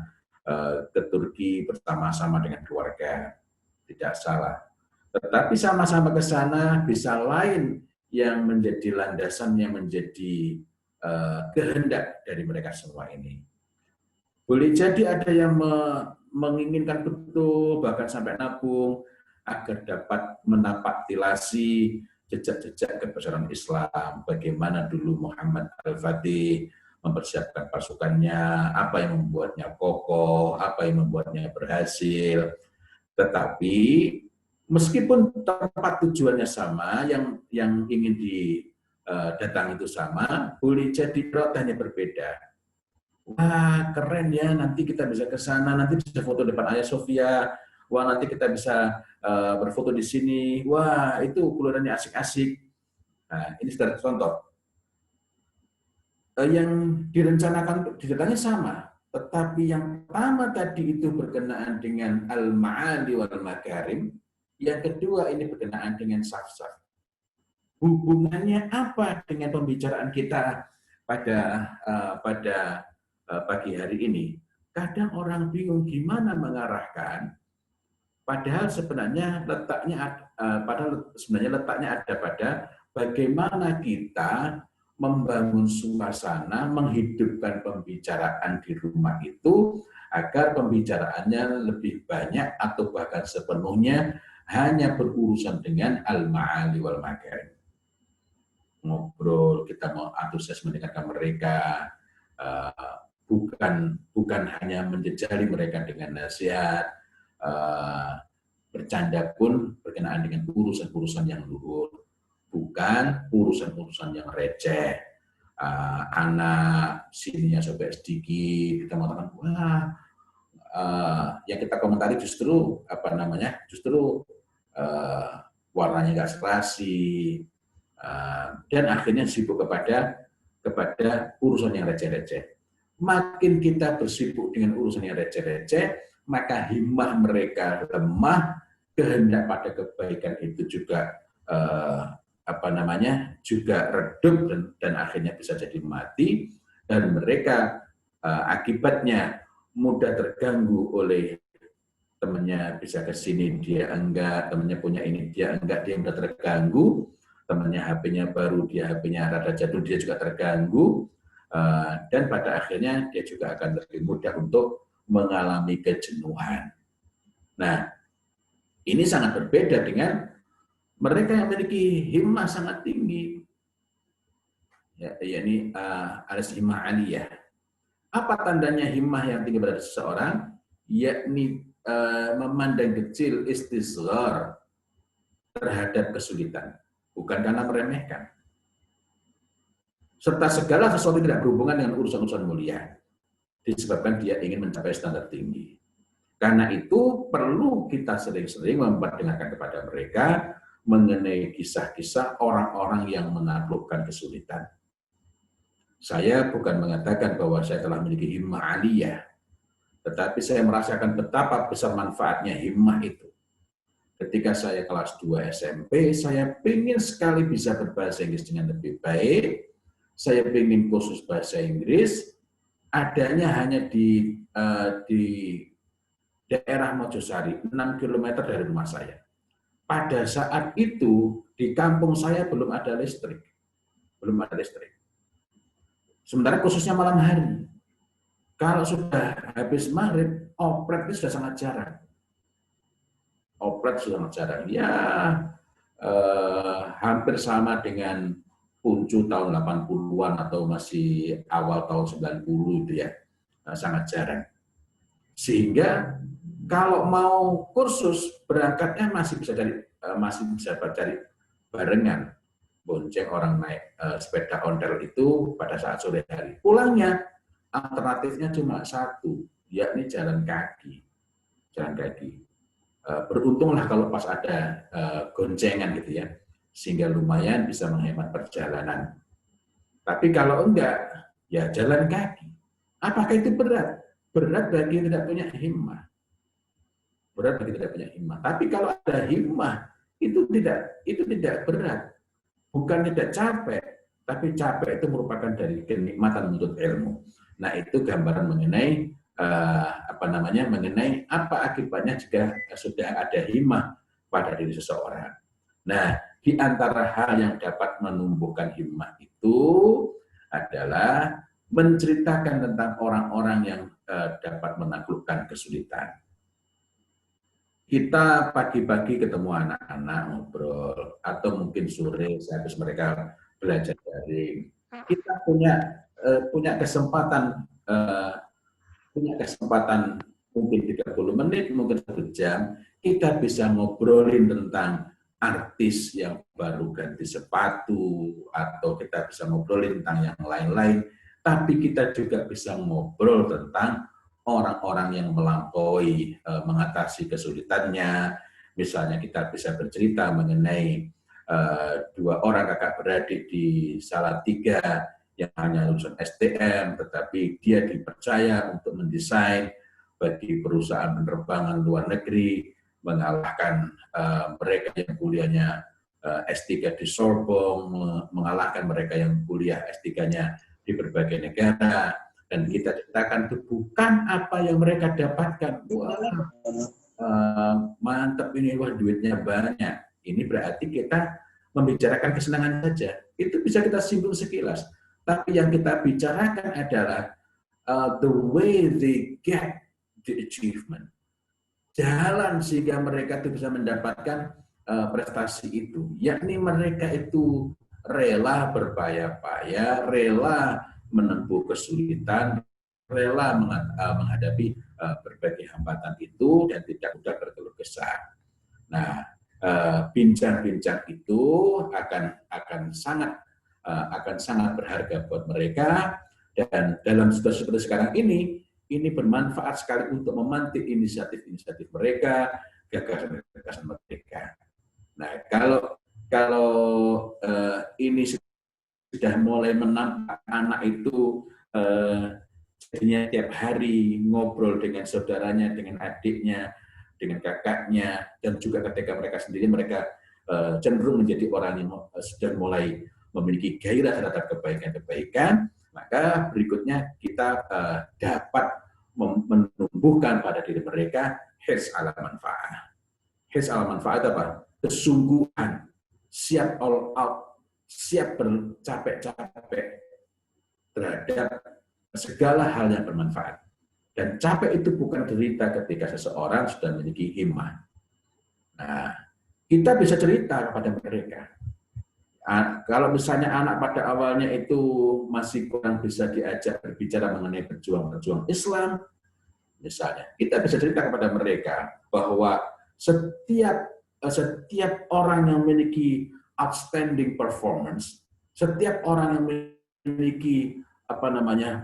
ke Turki bersama-sama dengan keluarga. Tidak salah. Tetapi sama-sama ke sana bisa lain yang menjadi landasan, yang menjadi kehendak dari mereka semua ini. Boleh jadi ada yang menginginkan betul, bahkan sampai nabung, agar dapat menapaktilasi jejak-jejak kebesaran Islam. Bagaimana dulu Muhammad Al-Fatih mempersiapkan pasukannya, apa yang membuatnya kokoh, apa yang membuatnya berhasil. Tetapi meskipun tempat tujuannya sama, yang ingin didatangi itu sama, boleh jadi iradahnya berbeda. Wah, keren ya, nanti kita bisa ke sana, nanti bisa foto depan Hagia Sophia. Wah, nanti kita bisa berfoto di sini. Wah, itu kulinernya asik-asik. Nah, ini sekedar contoh. Yang direncanakan didatangnya sama, tetapi yang pertama tadi itu berkenaan dengan al-ma'ali wal makarim, yang kedua ini berkenaan dengan saf-saf. Hubungannya apa dengan pembicaraan kita pada pagi hari ini? Kadang orang bingung gimana mengarahkan, padahal sebenarnya letaknya ada pada bagaimana kita membangun suasana, menghidupkan pembicaraan di rumah itu agar pembicaraannya lebih banyak atau bahkan sepenuhnya hanya berurusan dengan al-ma'ali wal makarim. Ngobrol, kita mau antusias mendengarkan mereka, bukan hanya menjejali mereka dengan nasihat, bercanda pun berkenaan dengan urusan-urusan yang luhur, bukan urusan-urusan yang receh. Anak sininya sobek sedikit, kita mengatakan, wah yang kita komentari justru apa namanya, justru warnanya nggak serasi, dan akhirnya sibuk kepada urusan yang receh-receh. Makin kita bersibuk dengan urusan yang receh-receh, maka himmah mereka lemah, kehendak pada kebaikan itu juga apa namanya, juga redup dan akhirnya bisa jadi mati, dan mereka akibatnya mudah terganggu oleh temannya bisa ke sini dia enggak, temannya punya ini dia enggak, dia mudah terganggu, temannya HP-nya baru, dia HP-nya rada jadul, dia juga terganggu, dan pada akhirnya dia juga akan lebih mudah untuk mengalami kejenuhan. Nah, ini sangat berbeda dengan mereka yang memiliki himmah sangat tinggi, yakni al-himmah aliyah. Apa tandanya himmah yang tinggi pada seseorang? Yakni memandang kecil, istisghar terhadap kesulitan, bukan karena meremehkan. Serta segala sesuatu tidak berhubungan dengan urusan-urusan mulia, disebabkan dia ingin mencapai standar tinggi. Karena itu perlu kita sering-sering memperdengarkan kepada mereka mengenai kisah-kisah orang-orang yang menaklukkan kesulitan. Saya bukan mengatakan bahwa saya telah memiliki himmah aliyah, tetapi saya merasakan betapa besar manfaatnya himmah itu. Ketika saya kelas 2 SMP, saya ingin sekali bisa berbahasa Inggris dengan lebih baik. Saya ingin kursus bahasa Inggris, adanya hanya di daerah Mojosari, 6 km dari rumah saya. Pada saat itu, di kampung saya belum ada listrik. Belum ada listrik. Sementara khususnya malam hari. Kalau sudah habis maghrib, oplet itu sudah sangat jarang. Oplet sudah sangat jarang. Ya, hampir sama dengan puncu tahun 80-an atau masih awal tahun 90 itu ya. Sangat jarang. Sehingga kalau mau kursus, berangkatnya masih bisa cari barengan. Bonceng orang naik sepeda ondel itu pada saat sore hari. Pulangnya alternatifnya cuma satu, yakni jalan kaki. Jalan kaki. Beruntunglah kalau pas ada goncengan gitu ya, sehingga lumayan bisa menghemat perjalanan. Tapi kalau enggak, ya jalan kaki. Apakah itu berat? Berat bagi yang tidak punya himmah. Berat bagi tidak punya himmah. Tapi kalau ada himmah, itu tidak berat. Bukan tidak capek, tapi capek itu merupakan dari kenikmatan menuntut ilmu. Nah, itu gambaran mengenai mengenai apa akibatnya jika sudah ada himmah pada diri seseorang. Nah, di antara hal yang dapat menumbuhkan himmah itu adalah menceritakan tentang orang-orang yang dapat menaklukkan kesulitan. Kita pagi-pagi ketemu anak-anak ngobrol, atau mungkin sore sehabis mereka belajar daring. Kita punya kesempatan mungkin 30 menit, mungkin 1 jam, kita bisa ngobrolin tentang artis yang baru ganti sepatu, atau kita bisa ngobrolin tentang yang lain-lain, tapi kita juga bisa ngobrol tentang orang-orang yang melampaui mengatasi kesulitannya. Misalnya kita bisa bercerita mengenai 2 orang kakak beradik di Salatiga yang hanya lulusan STM, tetapi dia dipercaya untuk mendesain bagi perusahaan penerbangan luar negeri, mengalahkan mereka yang kuliahnya S3 di Sorbonne, mengalahkan mereka yang kuliah S3-nya di berbagai negara. Dan kita ceritakan itu bukan apa yang mereka dapatkan. Wah, mantap ini, wah duitnya banyak. Ini berarti kita membicarakan kesenangan saja. Itu bisa kita singgung sekilas. Tapi yang kita bicarakan adalah the way they get the achievement. Jalan sehingga mereka itu bisa mendapatkan prestasi itu. Yakni mereka itu rela berpayah-payah, rela menempuh kesulitan, rela menghadapi berbagai hambatan itu dan tidak mudah berkeluh kesah. Nah, bincang-bincang itu akan sangat berharga buat mereka, dan dalam situasi seperti sekarang ini ini bermanfaat sekali untuk memantik inisiatif-inisiatif mereka, gagasan-gagasan mereka. Nah, kalau ini sudah mulai menampak anak itu jadinya tiap hari ngobrol dengan saudaranya, dengan adiknya, dengan kakaknya, dan juga ketika mereka sendiri mereka cenderung menjadi orang yang sudah mulai memiliki gairah terhadap kebaikan-kebaikan, maka berikutnya kita dapat menumbuhkan pada diri mereka hirs ala manfaat. Hirs ala manfaat apa? Kesungguhan, siap all out, siap bercapek-capek terhadap segala hal yang bermanfaat. Dan capek itu bukan derita ketika seseorang sudah memiliki himmah. Nah, kita bisa cerita kepada mereka. Kalau misalnya anak pada awalnya itu masih kurang bisa diajak berbicara mengenai berjuang Islam, misalnya, kita bisa cerita kepada mereka bahwa setiap orang yang memiliki outstanding performance, setiap orang yang memiliki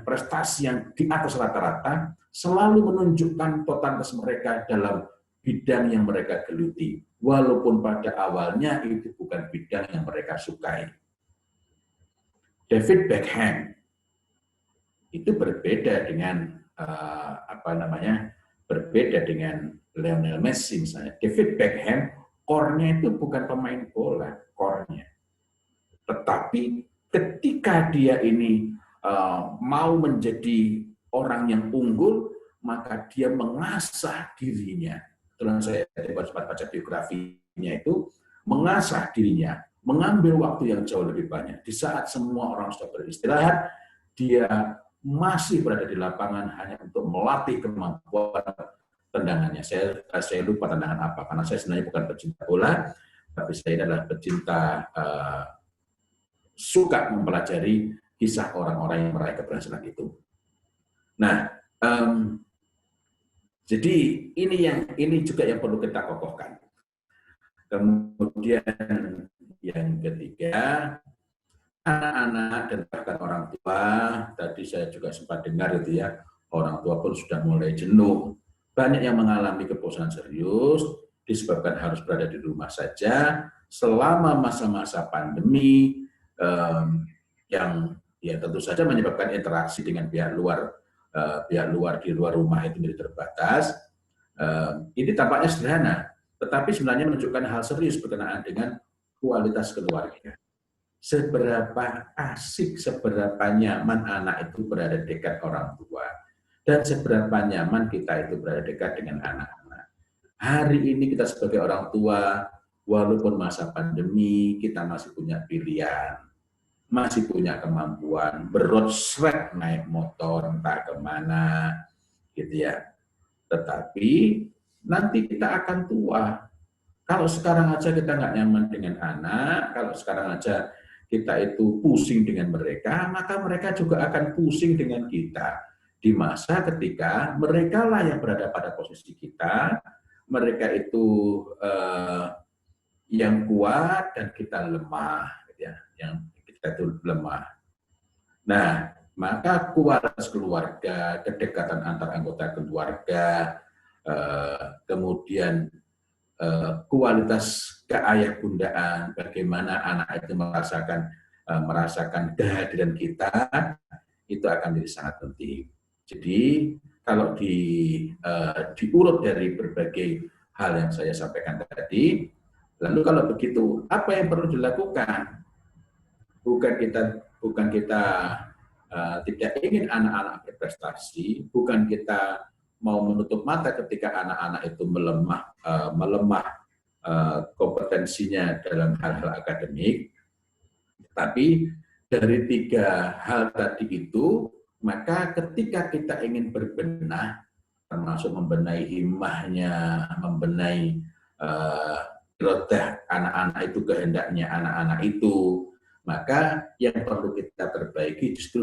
prestasi yang di atas rata-rata, selalu menunjukkan totalitas mereka dalam bidang yang mereka geluti, walaupun pada awalnya itu bukan bidang yang mereka sukai. David Beckham itu berbeda dengan berbeda dengan Lionel Messi misalnya. David Beckham core-nya itu bukan pemain bola, core-nya. Tetapi ketika dia ini mau menjadi orang yang unggul, maka dia mengasah dirinya. Setelah saya sempat baca biografinya itu, mengasah dirinya, mengambil waktu yang jauh lebih banyak. Di saat semua orang sudah beristirahat, dia masih berada di lapangan hanya untuk melatih kemampuan tendangannya. Saya lupa tendangan apa, karena saya sebenarnya bukan pecinta bola, tapi saya adalah pecinta suka mempelajari kisah orang-orang yang meraih keberhasilan itu. Nah, jadi ini juga yang perlu kita kokohkan. Kemudian yang ketiga, anak-anak dan bahkan orang tua, tadi saya juga sempat dengar itu ya, orang tua pun sudah mulai jenuh. Banyak yang mengalami kebosanan serius disebabkan harus berada di rumah saja selama masa-masa pandemi yang ya tentu saja menyebabkan interaksi dengan pihak luar di luar rumah itu menjadi terbatas. Ini tampaknya sederhana, tetapi sebenarnya menunjukkan hal serius berkenaan dengan kualitas keluarga. Seberapa asik, seberapa nyaman anak itu berada dekat orang tua, dan seberapa nyaman kita itu berada dekat dengan anak-anak. Hari ini kita sebagai orang tua, walaupun masa pandemi, kita masih punya pilihan, masih punya kemampuan berroad srek naik motor entah kemana, gitu ya. Tetapi nanti kita akan tua. Kalau sekarang aja kita nggak nyaman dengan anak, kalau sekarang aja kita itu pusing dengan mereka, maka mereka juga akan pusing dengan kita. Di masa ketika mereka lah yang berada pada posisi kita, mereka itu yang kuat dan kita lemah, gitu ya. Yang kita itu lemah. Nah, maka kualitas keluarga, kedekatan antar anggota keluarga, kemudian kualitas keayah bundaan, bagaimana anak itu merasakan kehadiran kita, itu akan menjadi sangat penting. Jadi kalau diurut dari berbagai hal yang saya sampaikan tadi, lalu kalau begitu apa yang perlu dilakukan? Bukan kita tidak ingin anak-anak berprestasi, bukan kita mau menutup mata ketika anak-anak itu melemah kompetensinya dalam hal-hal akademik, tapi dari tiga hal tadi itu, maka ketika kita ingin berbenah, termasuk membenahi himmahnya, membenahi irodah anak-anak itu, kehendaknya anak-anak itu, maka yang perlu kita perbaiki justru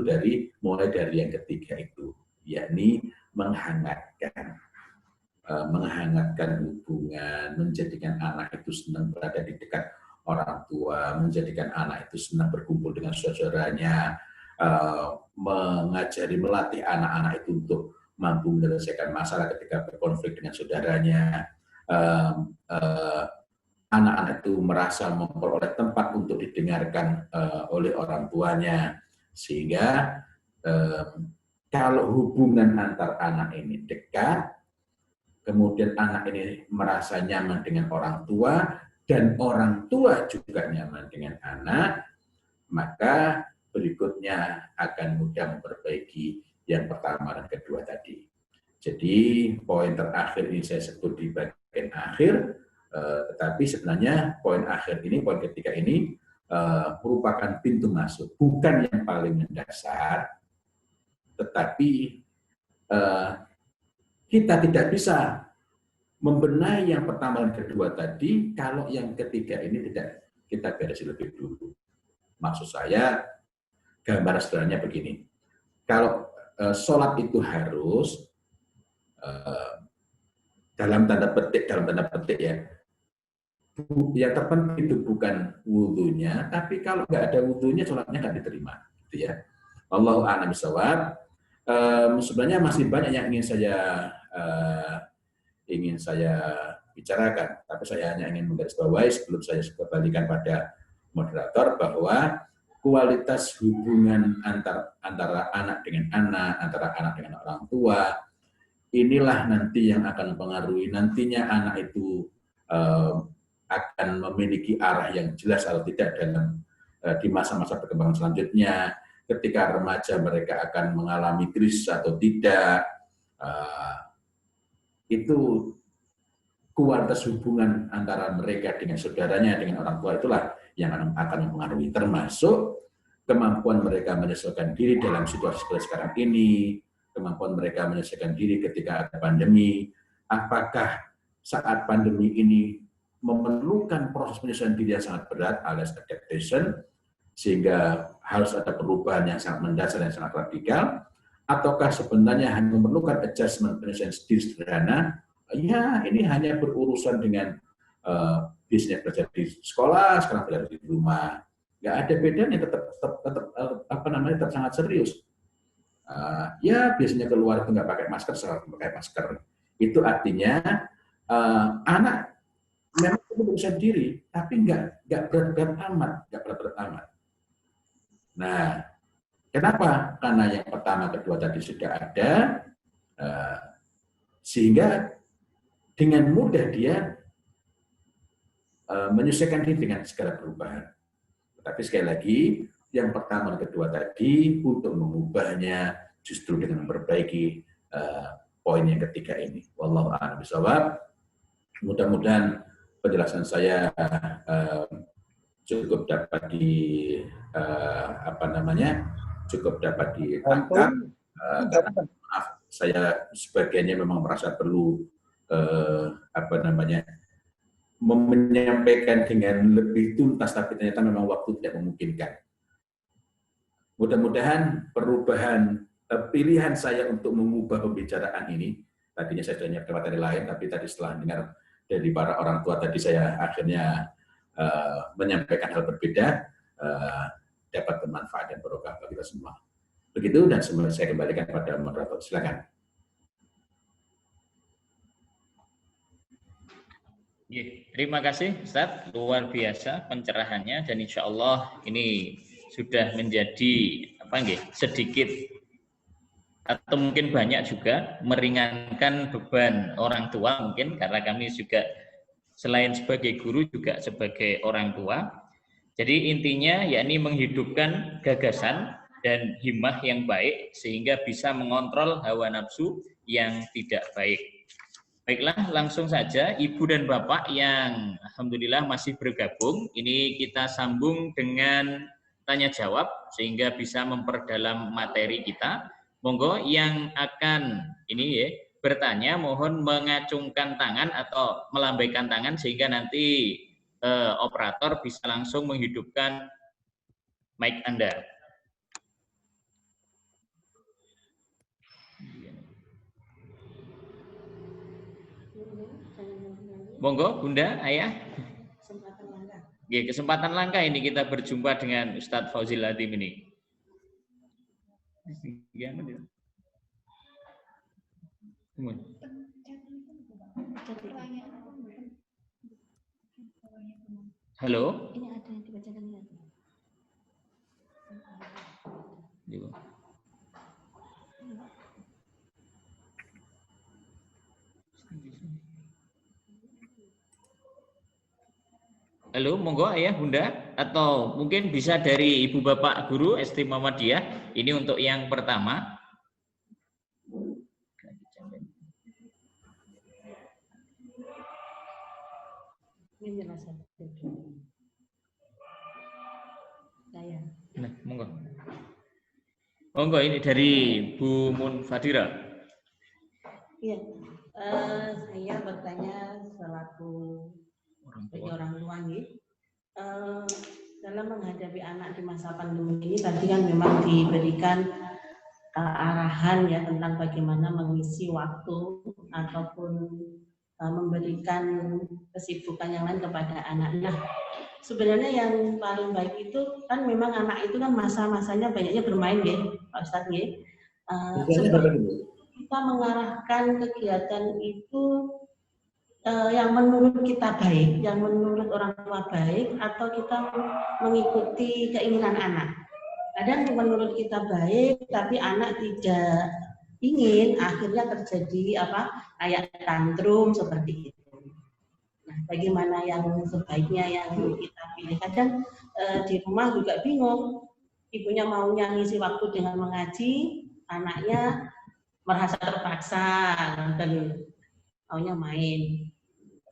mulai dari yang ketiga itu, yakni menghangatkan hubungan, menjadikan anak itu senang berada di dekat orang tua, menjadikan anak itu senang berkumpul dengan saudaranya, melatih anak-anak itu untuk mampu menyelesaikan masalah ketika berkonflik dengan saudaranya, anak-anak itu merasa memperoleh tempat untuk didengarkan oleh orang tuanya, sehingga kalau hubungan antar anak ini dekat, kemudian anak ini merasa nyaman dengan orang tua, dan orang tua juga nyaman dengan anak, maka berikutnya akan mudah memperbaiki yang pertama dan kedua tadi. Jadi poin terakhir ini saya sebut di bagian akhir, tetapi sebenarnya poin akhir ini, poin ketiga ini merupakan pintu masuk, bukan yang paling mendasar, tetapi kita tidak bisa membenahi yang pertama dan kedua tadi kalau yang ketiga ini tidak kita beresin lebih dulu. Maksud saya, gambar sederhananya begini, kalau sholat itu harus dalam tanda petik ya, yang terpenting itu bukan wudhunya, tapi kalau nggak ada wudhunya, sholatnya nggak diterima, gitu ya. Wallahu a'lam bishawab. Sebenarnya masih banyak yang ingin saya bicarakan, tapi saya hanya ingin menggarisbawahi sebelum saya kembalikan pada moderator bahwa kualitas hubungan antara anak dengan anak, antara anak dengan orang tua, inilah nanti yang akan mempengaruhi nantinya anak itu akan memiliki arah yang jelas atau tidak dalam di masa-masa perkembangan selanjutnya. Ketika remaja mereka akan mengalami krisis atau tidak, itu kualitas hubungan antara mereka dengan saudaranya, dengan orang tua, itulah yang akan mempengaruhi, termasuk kemampuan mereka menyesuaikan diri dalam situasi sekarang ini, kemampuan mereka menyesuaikan diri ketika ada pandemi, apakah saat pandemi ini memerlukan proses penyesuaian diri yang sangat berat alias adaptation, sehingga harus ada perubahan yang sangat mendasar dan sangat radikal, ataukah sebenarnya hanya memerlukan adjustment penyesuaian diri sederhana, ya ini hanya berurusan dengan bisnis belajar di sekolah, sekarang belajar di rumah, nggak ada bedanya, tetap sangat serius. Ya biasanya keluar itu nggak pakai masker, sekarang pakai masker. Itu artinya anak memang perlu bisa diri, tapi nggak berat-berat amat. Nah, kenapa? Karena yang pertama, kedua tadi sudah ada, sehingga dengan mudah dia menyesuaikan diri dengan segala perubahan. Tapi sekali lagi, yang pertama dan kedua tadi untuk mengubahnya justru dengan memperbaiki poin yang ketiga ini. Wallahu a'lam bishawab. Mudah-mudahan penjelasan saya cukup dapat cukup dapat ditangkap. Karena maaf, saya sebagiannya memang merasa perlu menyampaikan dengan lebih tuntas, tapi ternyata memang waktu tidak memungkinkan. Mudah-mudahan perubahan pilihan saya untuk mengubah pembicaraan ini, tadinya saya sudah nyiapkan materi lain, tapi tadi setelah dengar dari para orang tua tadi, saya akhirnya menyampaikan hal berbeda, dapat bermanfaat dan barokah bagi kita semua. Begitu, dan saya kembalikan pada moderator. Silakan. Terima kasih Ustaz, luar biasa pencerahannya, dan insya Allah ini sudah menjadi sedikit atau mungkin banyak juga meringankan beban orang tua mungkin, karena kami juga selain sebagai guru juga sebagai orang tua. Jadi intinya yakni menghidupkan gagasan dan himmah yang baik sehingga bisa mengontrol hawa nafsu yang tidak baik. Baiklah, langsung saja Ibu dan Bapak yang alhamdulillah masih bergabung, ini kita sambung dengan tanya jawab sehingga bisa memperdalam materi kita. Monggo yang akan bertanya mohon mengacungkan tangan atau melambaikan tangan sehingga nanti operator bisa langsung menghidupkan mic Anda. Monggo, Bunda, Ayah. Kesempatan langka ini kita berjumpa dengan Ustadz Fauzil Latif ini. Halo? Ini ada yang dibacakan ya. Halo, monggo ayah, bunda, atau mungkin bisa dari ibu bapak guru SD Muhammadiyah. Ini untuk yang pertama. Saya. Nah, monggo. Monggo, ini dari Bu Munfadira. Iya, saya bertanya selaku orang tua nih. Dalam menghadapi anak di masa pandemi ini tadi kan memang diberikan arahan ya tentang bagaimana mengisi waktu ataupun memberikan kesibukan yang lain kepada anak. Nah, sebenarnya yang paling baik itu kan memang anak itu kan masa-masanya banyaknya bermain ya, Pak Ustadz ya. Kita mengarahkan kegiatan itu yang menurut kita baik, yang menurut orang tua baik, atau kita mengikuti keinginan anak. Kadang menurut kita baik, tapi anak tidak ingin, akhirnya terjadi kayak tantrum seperti itu. Nah, bagaimana yang sebaiknya yang kita pilih? Kadang di rumah juga bingung, ibunya maunya ngisi waktu dengan mengaji, anaknya merasa terpaksa dan maunya main.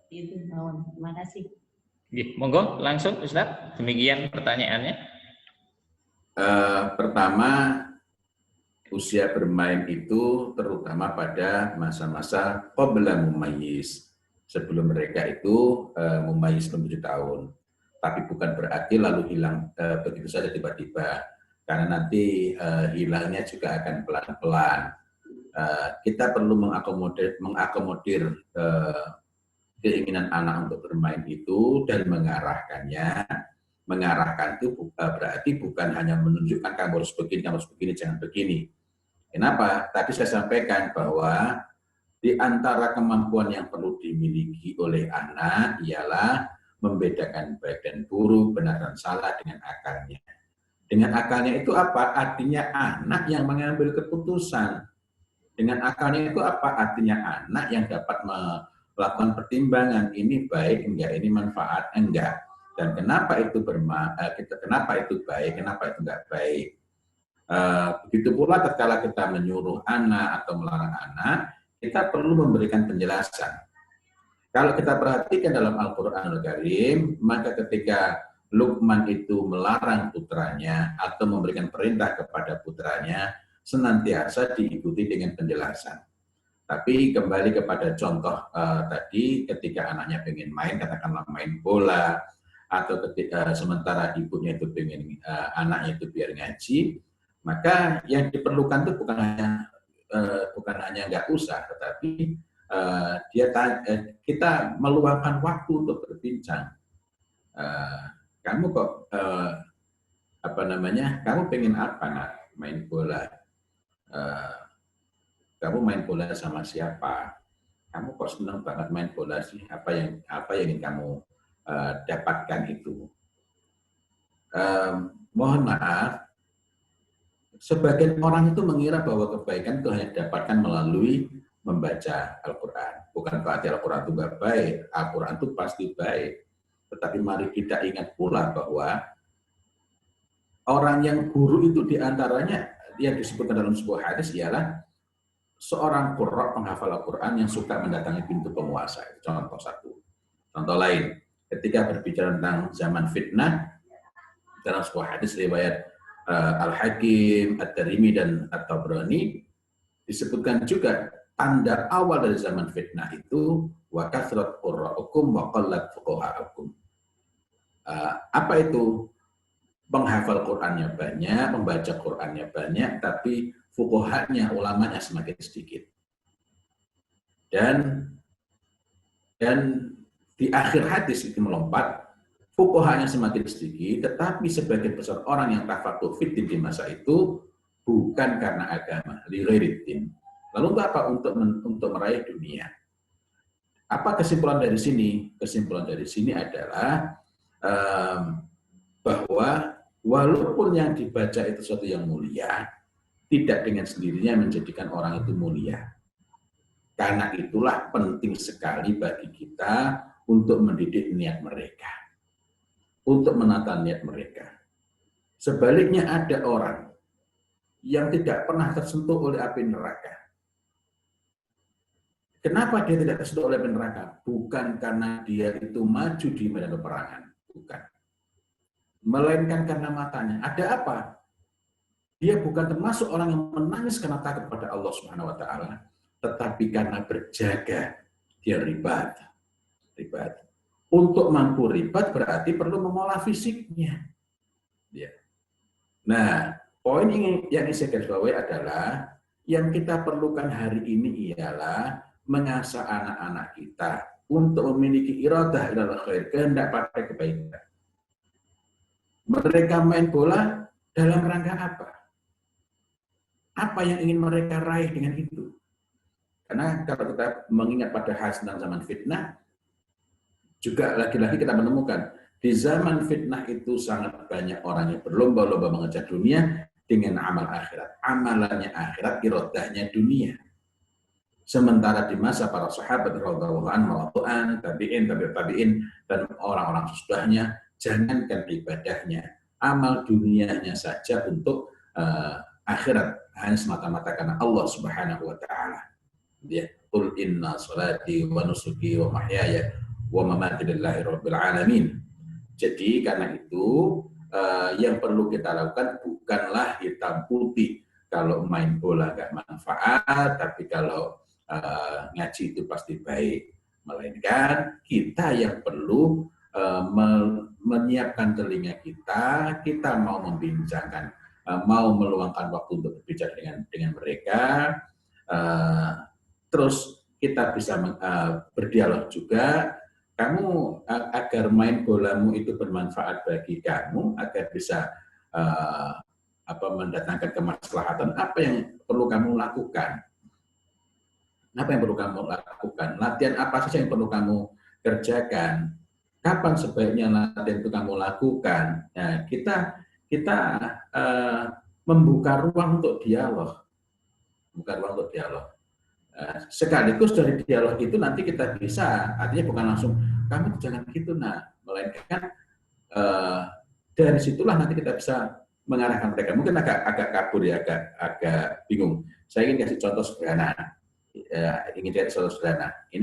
Itu, terima kasih. Monggo langsung Ustadz, demikian pertanyaannya. Pertama, usia bermain itu terutama pada masa-masa qabla mumayyiz, sebelum mereka itu mumayyiz 7 tahun. Tapi bukan berarti lalu hilang begitu saja tiba-tiba, karena nanti hilangnya juga akan pelan-pelan. Kita perlu mengakomodir keinginan anak untuk bermain itu dan mengarahkannya. Mengarahkan itu berarti bukan hanya menunjukkan kamu harus begini, jangan begini. Kenapa? Tadi saya sampaikan bahwa di antara kemampuan yang perlu dimiliki oleh anak ialah membedakan baik dan buruk, benar dan salah dengan akalnya. Dengan akalnya itu apa? Artinya anak yang mengambil keputusan. Dengan akalnya itu apa? Artinya anak yang dapat melakukan pertimbangan, ini baik enggak, ini manfaat enggak, dan kenapa itu kenapa itu baik, kenapa itu enggak baik. Begitu pula tatkala kita menyuruh anak atau melarang anak, kita perlu memberikan penjelasan. Kalau kita perhatikan dalam Al-Qur'anul Karim, maka ketika Luqman itu melarang putranya atau memberikan perintah kepada putranya, senantiasa diikuti dengan penjelasan. Tapi kembali kepada contoh tadi, ketika anaknya pengen main, katakanlah main bola, atau ketika sementara ibunya itu pengen anaknya itu biar ngaji, maka yang diperlukan itu bukan hanya nggak usah, tetapi kita meluangkan waktu untuk berbincang. Kamu kok kamu pengen apa, nak? Main bola. Kamu main bola sama siapa? Kamu kok senang banget main bola sih? Apa yang ingin kamu dapatkan itu? Mohon maaf, sebagian orang itu mengira bahwa kebaikan itu hanya didapatkan melalui membaca Al-Quran. Bukan berarti Al-Quran itu nggak baik, Al-Quran itu pasti baik. Tetapi mari kita ingat pula bahwa orang yang guru itu diantaranya yang disebutkan dalam sebuah hadis ialah seorang qurra penghafal Al-Quran yang suka mendatangi pintu penguasa. Contoh satu. Contoh lain, ketika berbicara tentang zaman fitnah, dalam sebuah hadis riwayat Al-Hakim, At-Tirmidzi dan At-Tabrani, disebutkan juga tanda awal dari zaman fitnah itu wa kathrat qurra'ukum wa qallat fuqaha'ukum. Apa itu? Penghafal Qur'annya banyak, membaca Qur'annya banyak, tapi fuqahanya, ulamanya semakin sedikit. Dan di akhir hadis itu melompat, fuqahanya semakin sedikit, tetapi sebagian besar orang yang tafaqquh fiddin di masa itu bukan karena agama, li ghairiddin, Lalu untuk apa? Untuk meraih dunia. Apa kesimpulan dari sini? Kesimpulan dari sini adalah bahwa walaupun yang dibaca itu sesuatu yang mulia, tidak dengan sendirinya menjadikan orang itu mulia. Karena itulah penting sekali bagi kita untuk mendidik niat mereka, untuk menata niat mereka. Sebaliknya ada orang yang tidak pernah tersentuh oleh api neraka. Kenapa dia tidak tersentuh oleh api neraka? Bukan karena dia itu maju di medan peperangan, bukan. Melainkan karena matanya. Ada apa? Dia bukan termasuk orang yang menangis karena takut kepada Allah Subhanahu wa taala, tetapi karena berjaga dia ribat. Untuk mampu ribat berarti perlu mengolah fisiknya. Ya. Nah, poin yang saya garis bawahi adalah yang kita perlukan hari ini ialah mengasah anak-anak kita untuk memiliki iradah ilal khair, kehendak pada kebaikan. Mereka main bola dalam rangka apa? Apa yang ingin mereka raih dengan itu? Karena kalau kita mengingat pada tentang zaman fitnah, juga lagi-lagi kita menemukan di zaman fitnah itu sangat banyak orang yang berlomba-lomba mengejar dunia dengan amal akhirat. Amalannya akhirat, iradahnya dunia. Sementara di masa para sahabat radhiyallahu anhum, tabi'in, dan orang-orang sesudahnya, jangankan ibadahnya, amal dunianya saja untuk akhirat hanya semata-mata karena Allah Subhanahu wa taala. Ya, qul inna salati wa nusuki wa mahyaya wa mamati lillahi rabbil alamin. Jadi karena itu yang perlu kita lakukan bukanlah hitam putih. Kalau main bola nggak manfaat, tapi kalau ngaji itu pasti baik. Melainkan kita yang perlu menyiapkan telinga kita mau membincangkan, mau meluangkan waktu untuk berbicara dengan mereka, terus kita bisa berdialog juga. Kamu agar main bolamu itu bermanfaat bagi kamu, agar bisa mendatangkan kemaslahatan, apa yang perlu kamu lakukan? Apa yang perlu kamu lakukan? Latihan apa saja yang perlu kamu kerjakan? Kapan sebaiknya latihan itu kamu lakukan? Nah, kita membuka ruang untuk dialog. Sekaligus dari dialog itu nanti kita bisa, artinya bukan langsung kamu jangan gitu, melainkan dari situlah nanti kita bisa mengarahkan mereka. Mungkin agak kabur ya, agak bingung. Saya ingin kasih contoh sederhana. Ini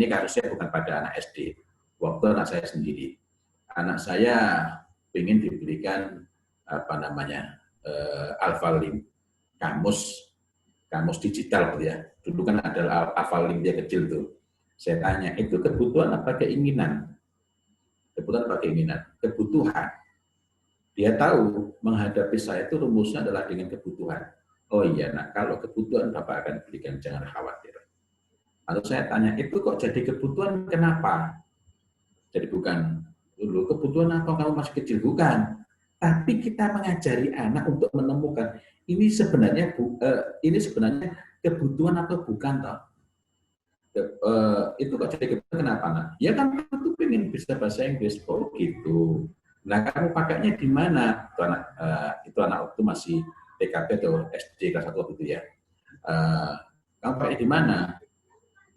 kasusnya bukan pada anak SD. Waktu anak saya sendiri, anak saya ingin diberikan Alfalim, kamus digital ya. Dulu kan ada Alfalim dia kecil tuh. Saya tanya, itu kebutuhan apa keinginan? Kebutuhan. Dia tahu menghadapi saya itu rumusnya adalah dengan kebutuhan. Oh iya, kalau kebutuhan Bapak akan berikan, jangan khawatir. Lalu saya tanya, itu kok jadi kebutuhan kenapa? Jadi bukan dulu kebutuhan apa kamu masih kecil, bukan. Tapi kita mengajari anak untuk menemukan ini sebenarnya kebutuhan atau bukan toh. Itu kok jadi kebutuhan kenapa? Ya kan aku pengen bisa bahasa Inggris. Oh gitu. Nah, kamu pakainya di mana? Itu anak waktu masih TKP atau SD kelas 1 itu ya. Kamu pakai di mana?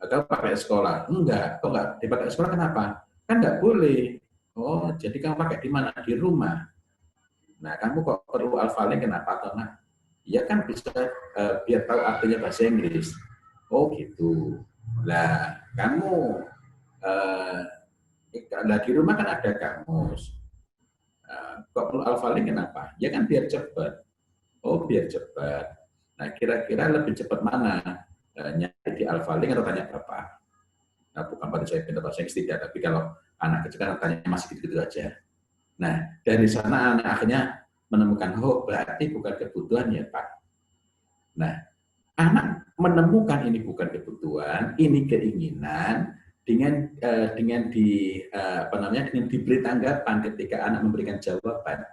Kamu pakai sekolah? Enggak. Kok enggak dipakai sekolah kenapa? Kan enggak boleh. Oh, jadi kamu pakai di mana? Di rumah. Nah, kamu kok perlu Alfalim kenapa? Ya kan bisa biar tahu artinya bahasa Inggris. Oh gitu. Nah, kamu di rumah kan ada kamus. Kok perlu Alfalim kenapa? Ya kan biar cepat. Oh biar cepat. Nah kira-kira lebih cepat mana? Nyari di Alfalim atau tanya Bapak? Nah bukan pada saya pintar bahasa Inggris tidak, tapi kalau anak kecil kan tanya masih gitu-gitu aja. Nah dari sana anak akhirnya menemukan, oh berarti bukan kebutuhan ya Pak. Nah anak menemukan ini bukan kebutuhan, ini keinginan. Dengan diberi tanggapan ketika anak memberikan jawaban.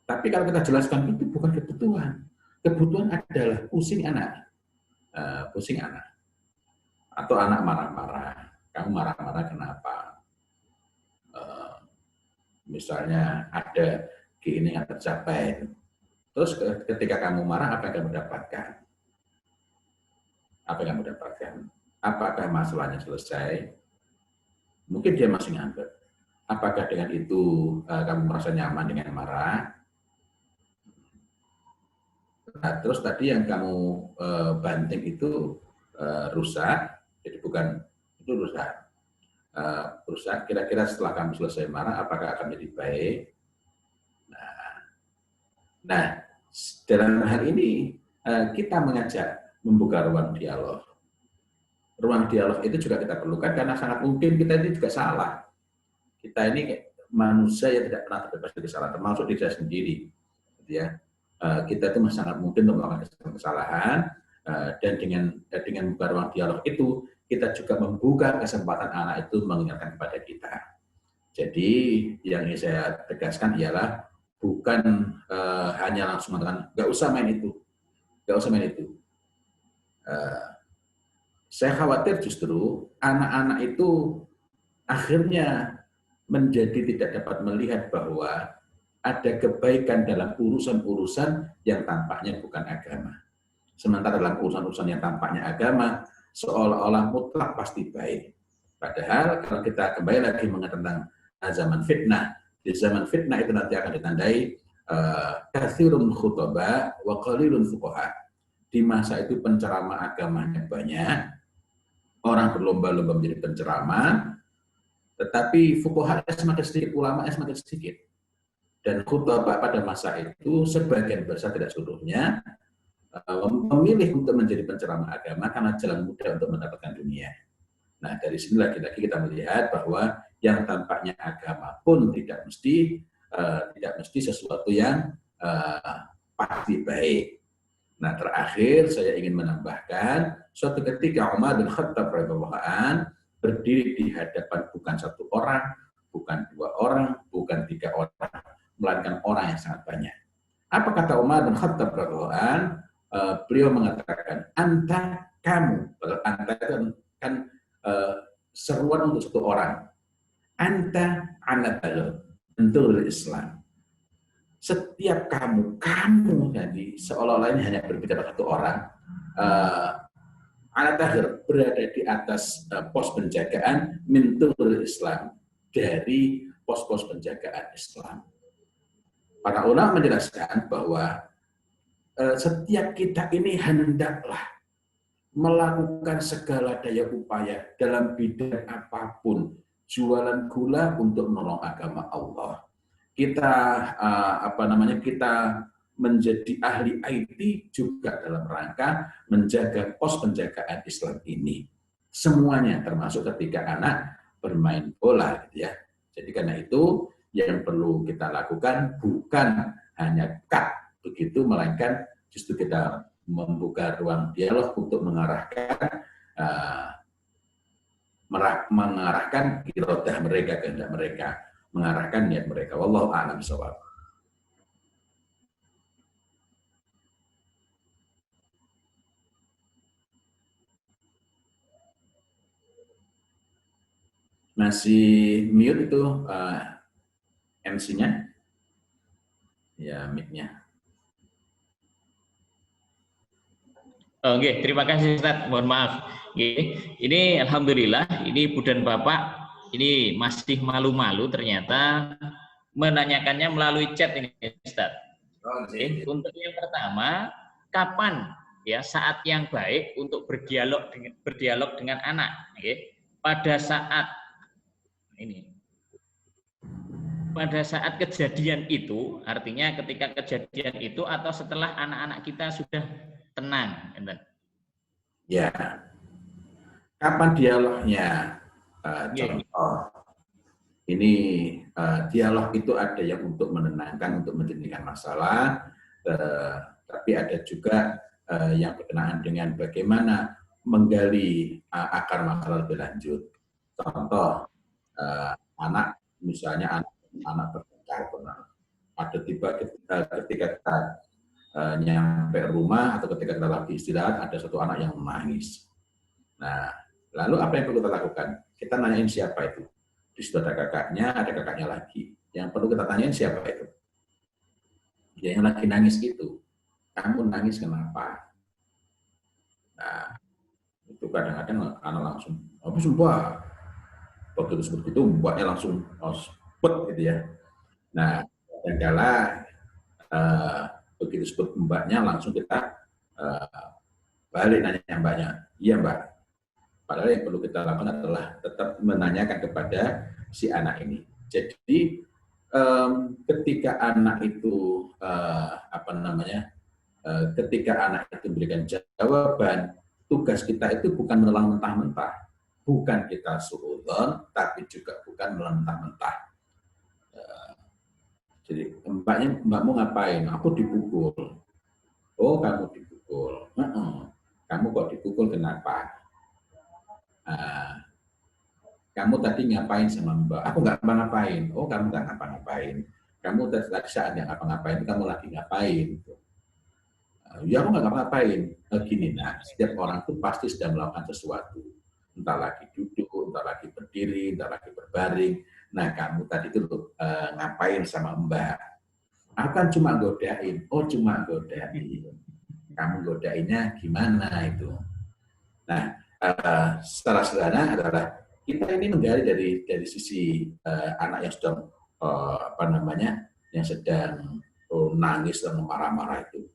Tapi kalau kita jelaskan itu bukan kebutuhan. Kebutuhan adalah pusing anak. pusing anak. Atau anak marah-marah. Kamu marah-marah kenapa? Misalnya ada keinginan tercapai. Terus ketika kamu marah, apa yang kamu dapatkan? Apa yang kamu dapatkan? Apakah masalahnya selesai? Mungkin dia masih ngambek. Apakah dengan itu kamu merasa nyaman dengan marah? Nah, terus tadi yang kamu banting itu rusak, jadi bukan itu rusak. Rusak. Kira-kira setelah kamu selesai marah, apakah akan jadi baik? Nah, dalam hal ini kita mengajak membuka ruang dialog. Ruang dialog itu juga kita perlukan karena sangat mungkin kita ini juga salah. Kita ini manusia yang tidak pernah terbebas dari kesalahan, termasuk diri saya sendiri. Gitu ya. Kita itu sangat mungkin melakukan kesalahan dan dengan membuka ruang dialog itu kita juga membuka kesempatan anak itu mengingatkan kepada kita. Jadi yang ingin saya tegaskan ialah bukan hanya langsung mengatakan nggak usah main itu, nggak usah main itu. Saya khawatir justru anak-anak itu akhirnya menjadi tidak dapat melihat bahwa ada kebaikan dalam urusan-urusan yang tampaknya bukan agama. Sementara dalam urusan-urusan yang tampaknya agama, seolah-olah mutlak pasti baik. Padahal kalau kita kembali lagi mengenai tentang zaman fitnah, di zaman fitnah itu nanti akan ditandai katsirun khutaba wa qalilun fuqaha. Di masa itu penceramah agamanya banyak, orang berlomba-lomba menjadi penceramah, tetapi fuqaha semakin sedikit, ulama semakin sedikit. Dan khutbah pada masa itu sebagian besar tidak seluruhnya memilih untuk menjadi penceramah agama karena jalan mudah untuk mendapatkan dunia. Nah, dari sini lagi-lagi kita melihat bahwa yang tampaknya agama pun tidak mesti sesuatu yang pasti baik. Nah, terakhir saya ingin menambahkan, suatu ketika Umar bin Khattab radhiyallahu anhu berdiri di hadapan bukan satu orang, bukan dua orang, bukan tiga orang, melainkan orang yang sangat banyak. Apa kata Umar bin Khattab radhiyallahu anhu? Beliau mengatakan, anta kamu, anta itu kan seruan untuk satu orang. Anta anak bentuk Islam. Setiap kamu jadi seolah-olah ini hanya berbicara satu orang. Anak berada di atas pos penjagaan mintul Islam, dari pos-pos penjagaan Islam. Para ulama menjelaskan bahwa setiap kita ini hendaklah melakukan segala daya upaya dalam bidang apapun, jualan gula untuk menolong agama Allah. Kita kita menjadi ahli IT juga dalam rangka menjaga pos penjagaan Islam ini. Semuanya termasuk ketika anak bermain bola, gitu ya. Jadi karena itu yang perlu kita lakukan bukan hanya cut begitu, melainkan justru kita membuka ruang dialog untuk mengarahkan iradah mereka, kehendak mereka, mengarahkan niat mereka. Wallahu a'lam bishawab. Masih mute itu MC-nya? Ya, mic-nya. Oke, terima kasih Ustaz. Mohon maaf. Ini alhamdulillah, ini Ibu dan Bapak ini masih malu-malu ternyata menanyakannya melalui chat ini Ustaz. Untuk yang pertama, kapan ya saat yang baik untuk berdialog dengan anak? Pada saat kejadian itu, artinya ketika kejadian itu atau setelah anak-anak kita sudah tenang. Ya. Kapan dialognya? Contoh, ini dialog itu ada yang untuk menenangkan, untuk menjernihkan masalah, tapi ada juga yang berkenaan dengan bagaimana menggali akar masalah lebih lanjut. Contoh, anak misalnya anak bertengkar, ada tiba ketika kita nyampe rumah atau ketika kita lagi istirahat ada satu anak yang menangis. Nah, lalu apa yang perlu kita lakukan? Kita nanyain siapa itu. Di situ ada kakaknya lagi. Yang perlu kita tanyain siapa itu. Yang lagi nangis itu, kamu nangis kenapa? Nah, itu kadang-kadang anak langsung, apa sumpah? Begitu seperti itu, mbaknya langsung sepet gitu ya. Nah, kadang-kala begitu sebut mbaknya langsung kita balik nanya mbaknya, iya mbak. Padahal yang perlu kita lakukan adalah tetap menanyakan kepada si anak ini. Jadi ketika anak itu ketika anak itu memberikan jawaban, tugas kita itu bukan menelan mentah-mentah, bukan kita suudzon, tapi juga bukan menelan mentah-mentah. Jadi mbakmu ngapain? Aku dipukul. Oh, kamu dipukul. Kamu kok dipukul kenapa? Kamu tadi ngapain sama mbak? Aku nggak ngapa-ngapain. Oh, kamu nggak ngapa-ngapain. Kamu tadi saat yang ngapa-ngapain, kamu lagi ngapain? Ya, aku nggak ngapa-ngapain. Gini, nah, setiap orang itu pasti sedang melakukan sesuatu. Entah lagi duduk, entah lagi berdiri, entah lagi berbaring. Nah, kamu tadi itu ngapain sama mbak? Aku kan cuma godain. Oh, cuma godain. Kamu godainnya gimana itu? Nah, secara sederhana adalah kita ini menggali dari sisi anak yang sedang yang sedang nangis dan marah-marah itu.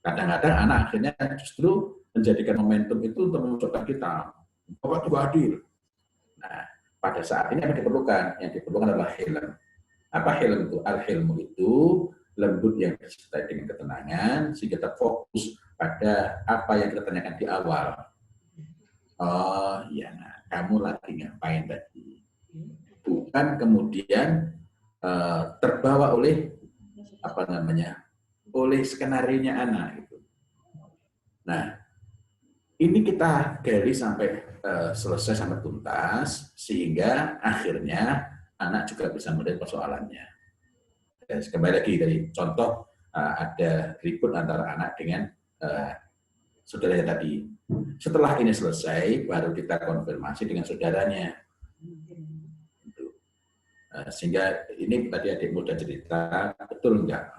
Kadang-kadang anak akhirnya justru menjadikan momentum itu untuk menunjukkan kita, Bapak itu adil. Nah, pada saat ini apa diperlukan? Yang diperlukan adalah hilm. Apa hilm itu? Al-hilmu itu lembut yang disertai dengan ketenangan, sehingga kita fokus pada apa yang kita tanyakan di awal. Oh iya, nah, kamu lagi ngapain tadi? Bukan kemudian terbawa oleh oleh skenario-nya anak itu. Nah, ini kita gali sampai selesai sampai tuntas sehingga akhirnya anak juga bisa melihat persoalannya. Dan kembali lagi dari contoh ada ribut antara anak dengan saudaranya tadi. Setelah ini selesai, baru kita konfirmasi dengan saudaranya. Sehingga ini tadi adik muda cerita, betul enggak?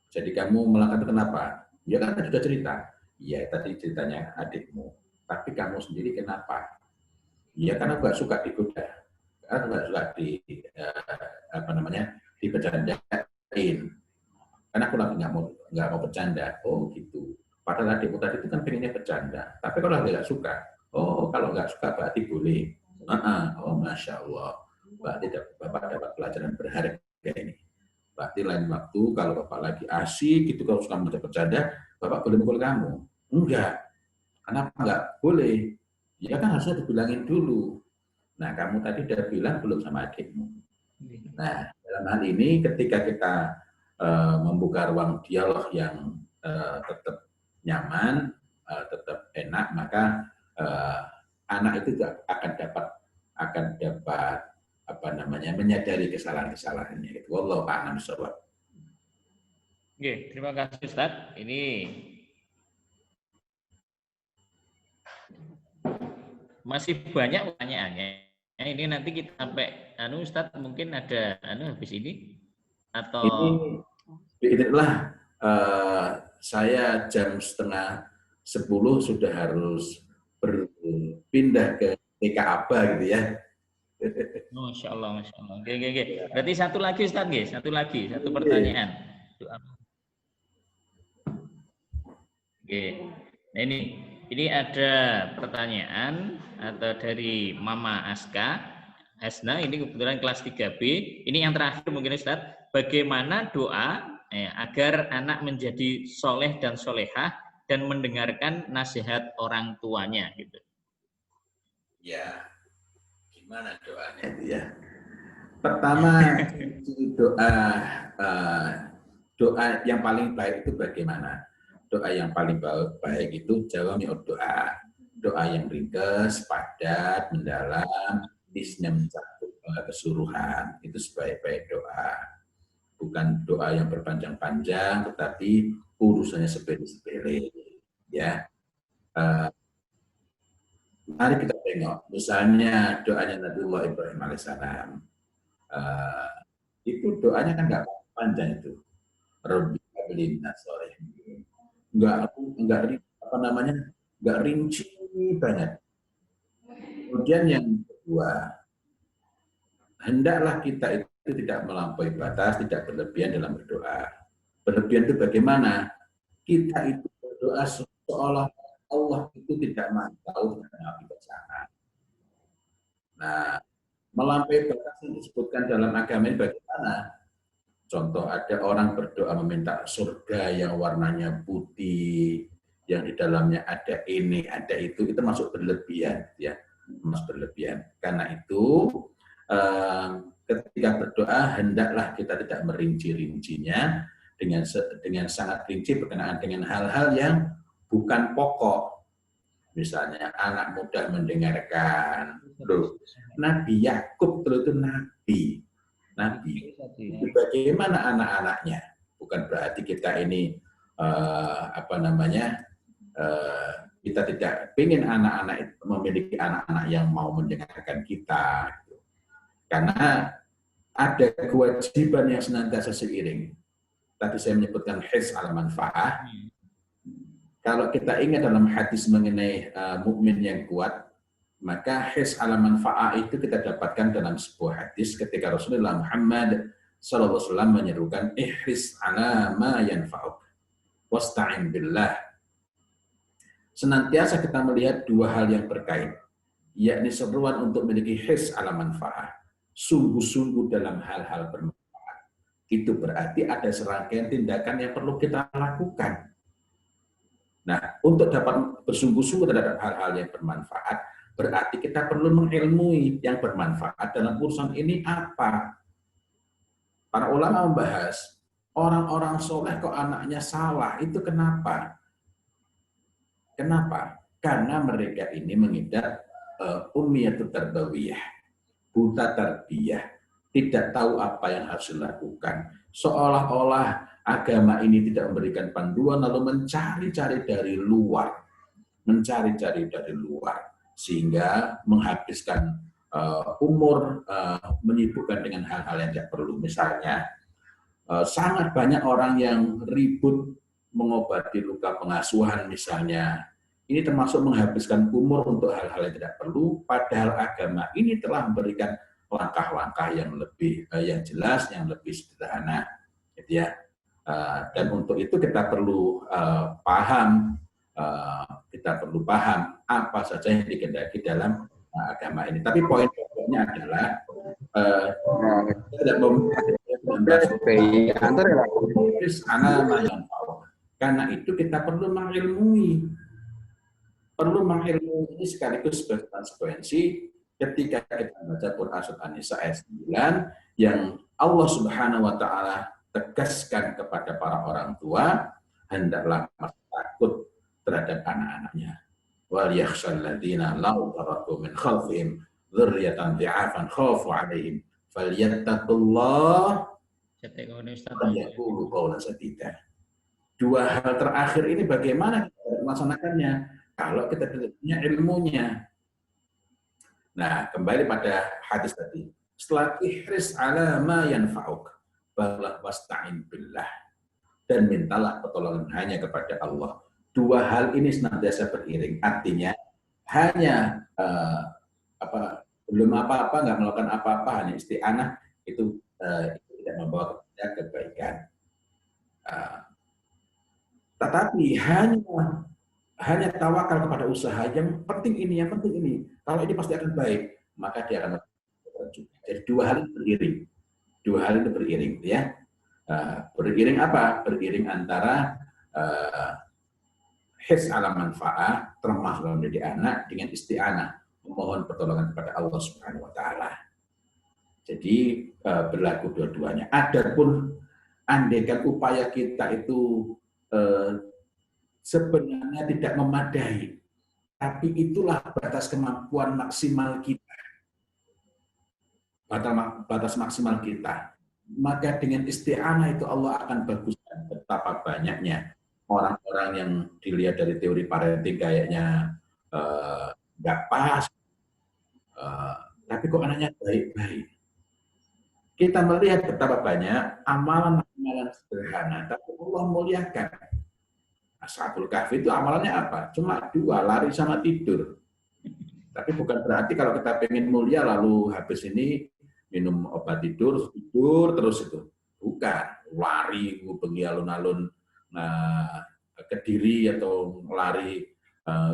Jadi kamu melakukan kenapa? Ya kan sudah cerita. Ya tadi ceritanya adikmu. Tapi kamu sendiri kenapa? Ya karena nggak suka digoda. Karena nggak suka dibercandain. Karena aku lagi nggak mau bercanda. Oh gitu. Padahal adikmu tadi itu kan pengennya bercanda. Tapi kalau nggak suka, oh kalau nggak suka berarti boleh. Oh masya Allah. Berarti Bapak dapat pelajaran berharga ini. Berarti lain waktu kalau Bapak lagi asik gitu, kalau suka bercanda, Bapak boleh mukul kamu. Enggak. Kenapa enggak? Boleh. Ya kan harusnya dibilangin dulu. Nah, kamu tadi udah bilang belum sama adikmu. Nah, dalam hal ini ketika kita membuka ruang dialog yang tetap nyaman, tetap enak, maka anak itu akan dapat menyadari kesalahan-kesalahannya. Itu wallahu a'lam bishawab. Oke, terima kasih Ustaz. Ini masih banyak pertanyaannya. Ini nanti kita sampai Ustaz mungkin ada habis ini atau inilah saya jam 9:30 sudah harus berpindah ke TK Aba gitu ya. Masya Allah, Masya Allah. Oke. Berarti satu lagi Ustaz, satu pertanyaan. Oke. Nah ini ada pertanyaan atau dari Mama Hasna, ini kebetulan kelas 3B. Ini yang terakhir mungkin Ustaz. Bagaimana doa agar anak menjadi soleh dan solehah dan mendengarkan nasihat orang tuanya gitu. Ya. Gimana doanya itu ya? Pertama, doa yang paling baik itu bagaimana? Doa yang paling baik itu jawabnya doa. Doa yang ringkas, padat, mendalam, isinya mencakup keseluruhan. Itu sebaik-baik doa. Bukan doa yang berpanjang-panjang, tetapi urusannya sepele-sepele, ya. Mari kita tengok, misalnya doanya Nabiullah Ibrahim alaihissalam. Itu doanya kan nggak panjang itu. Rabbi hablin nasolihin. Nggak rinci banget. Kemudian yang kedua, hendaklah kita itu tidak melampaui batas, tidak berlebihan dalam berdoa. Berlebihan itu bagaimana? Kita itu berdoa seolah Allah itu tidak tahu dengan apa bacaan. Nah, melampaui batas yang disebutkan dalam agama ini bagaimana? Contoh, ada orang berdoa meminta surga yang warnanya putih, yang di dalamnya ada ini, ada itu masuk berlebihan, ya, masuk berlebihan. Karena itu, ketika berdoa hendaklah kita tidak merinci-rincinya dengan sangat rinci berkenaan dengan hal-hal yang bukan pokok. Misalnya anak muda mendengarkan. Loh, Nabi Yakub itu Nabi. Bagaimana anak-anaknya? Bukan berarti kita ini kita tidak ingin anak-anak memiliki anak-anak yang mau mendengarkan kita. Karena ada kewajiban yang senantiasa seiring. Tadi saya menyebutkan his al manfaah. Kalau kita ingat dalam hadis mengenai mukmin yang kuat, maka his ala manfa'ah itu kita dapatkan dalam sebuah hadis ketika Rasulullah Muhammad SAW menyerukan ihris ala ma yanfa'uk wasta'in billah. Senantiasa kita melihat dua hal yang berkait, yakni seruan untuk memiliki his ala manfa'ah, sungguh-sungguh dalam hal-hal bermanfaat. Itu berarti ada serangkaian tindakan yang perlu kita lakukan. Nah, untuk dapat bersungguh-sungguh terhadap hal-hal yang bermanfaat, berarti kita perlu mengilmui yang bermanfaat dalam urusan ini apa. Para ulama membahas, orang-orang soleh kok anaknya salah, itu kenapa? Kenapa? Karena mereka ini mengidap ummiyatut tarbawiyah, buta tarbiyah, tidak tahu apa yang harus dilakukan. Seolah-olah agama ini tidak memberikan panduan, lalu mencari-cari dari luar. Sehingga menghabiskan umur menyibukkan dengan hal-hal yang tidak perlu. Misalnya, sangat banyak orang yang ribut mengobati luka pengasuhan misalnya. Ini termasuk menghabiskan umur untuk hal-hal yang tidak perlu, padahal agama ini telah memberikan langkah-langkah yang lebih yang jelas, yang lebih sederhana. Gitu ya. Dan untuk itu kita perlu paham apa saja yang dikehendaki dalam agama ini. Tapi poin pokoknya adalah tidak karena itu kita perlu mengilmui ini sekaligus sebagai konsekuensi ketika kita membaca Quran Surat An-Nisa ayat 9 yang Allah Subhanahu wa taala tegaskan kepada para orang tua, hendaklah takut terhadap anak-anaknya. Wal yakhshal ladzina law taraku min khalfihim dzurriyyatan dhi'afan khafu 'alaihim falyattaqullah wa yaqulu qawlan sadida. Dua hal terakhir ini bagaimana kita melaksanakannya kalau kita tidak punya ilmunya. Nah, kembali pada hadis tadi. Setelah ihris ala ma yanfa'uk, barulah wasta'in billah, dan mintalah pertolongan hanya kepada Allah. Dua hal ini senantiasa beriring. Artinya hanya belum apa-apa, nggak melakukan apa-apa, hanya isti'anah itu tidak membawa kepada kebaikan. Tetapi hanya tawakal kepada usaha yang penting ini. Kalau ini pasti akan baik, maka dia akan juga. Jadi dua hal itu beriring, ya. Beriring apa? Beriring antara his ala manfaat, termasuk menjadi anak, dengan isti'anah, memohon pertolongan kepada Allah Subhanahu wa taala. Jadi berlaku dua-duanya. Adapun andaikan upaya kita itu sebenarnya tidak memadai, tapi itulah batas kemampuan maksimal kita. Batas maksimal kita. Maka dengan isti'anah itu Allah akan baguskan betapa banyaknya orang-orang yang dilihat dari teori parenting kayaknya nggak pas, tapi kok anaknya baik-baik. Kita melihat betapa banyak amalan-amalan sederhana, tapi Allah muliakan. Ashabul Kahfi itu amalannya apa? Cuma 2, lari sama tidur. Tapi bukan berarti kalau kita pengen mulia lalu habis ini minum obat tidur terus itu. Bukan, lari bengi alun-alun ke Diri atau lari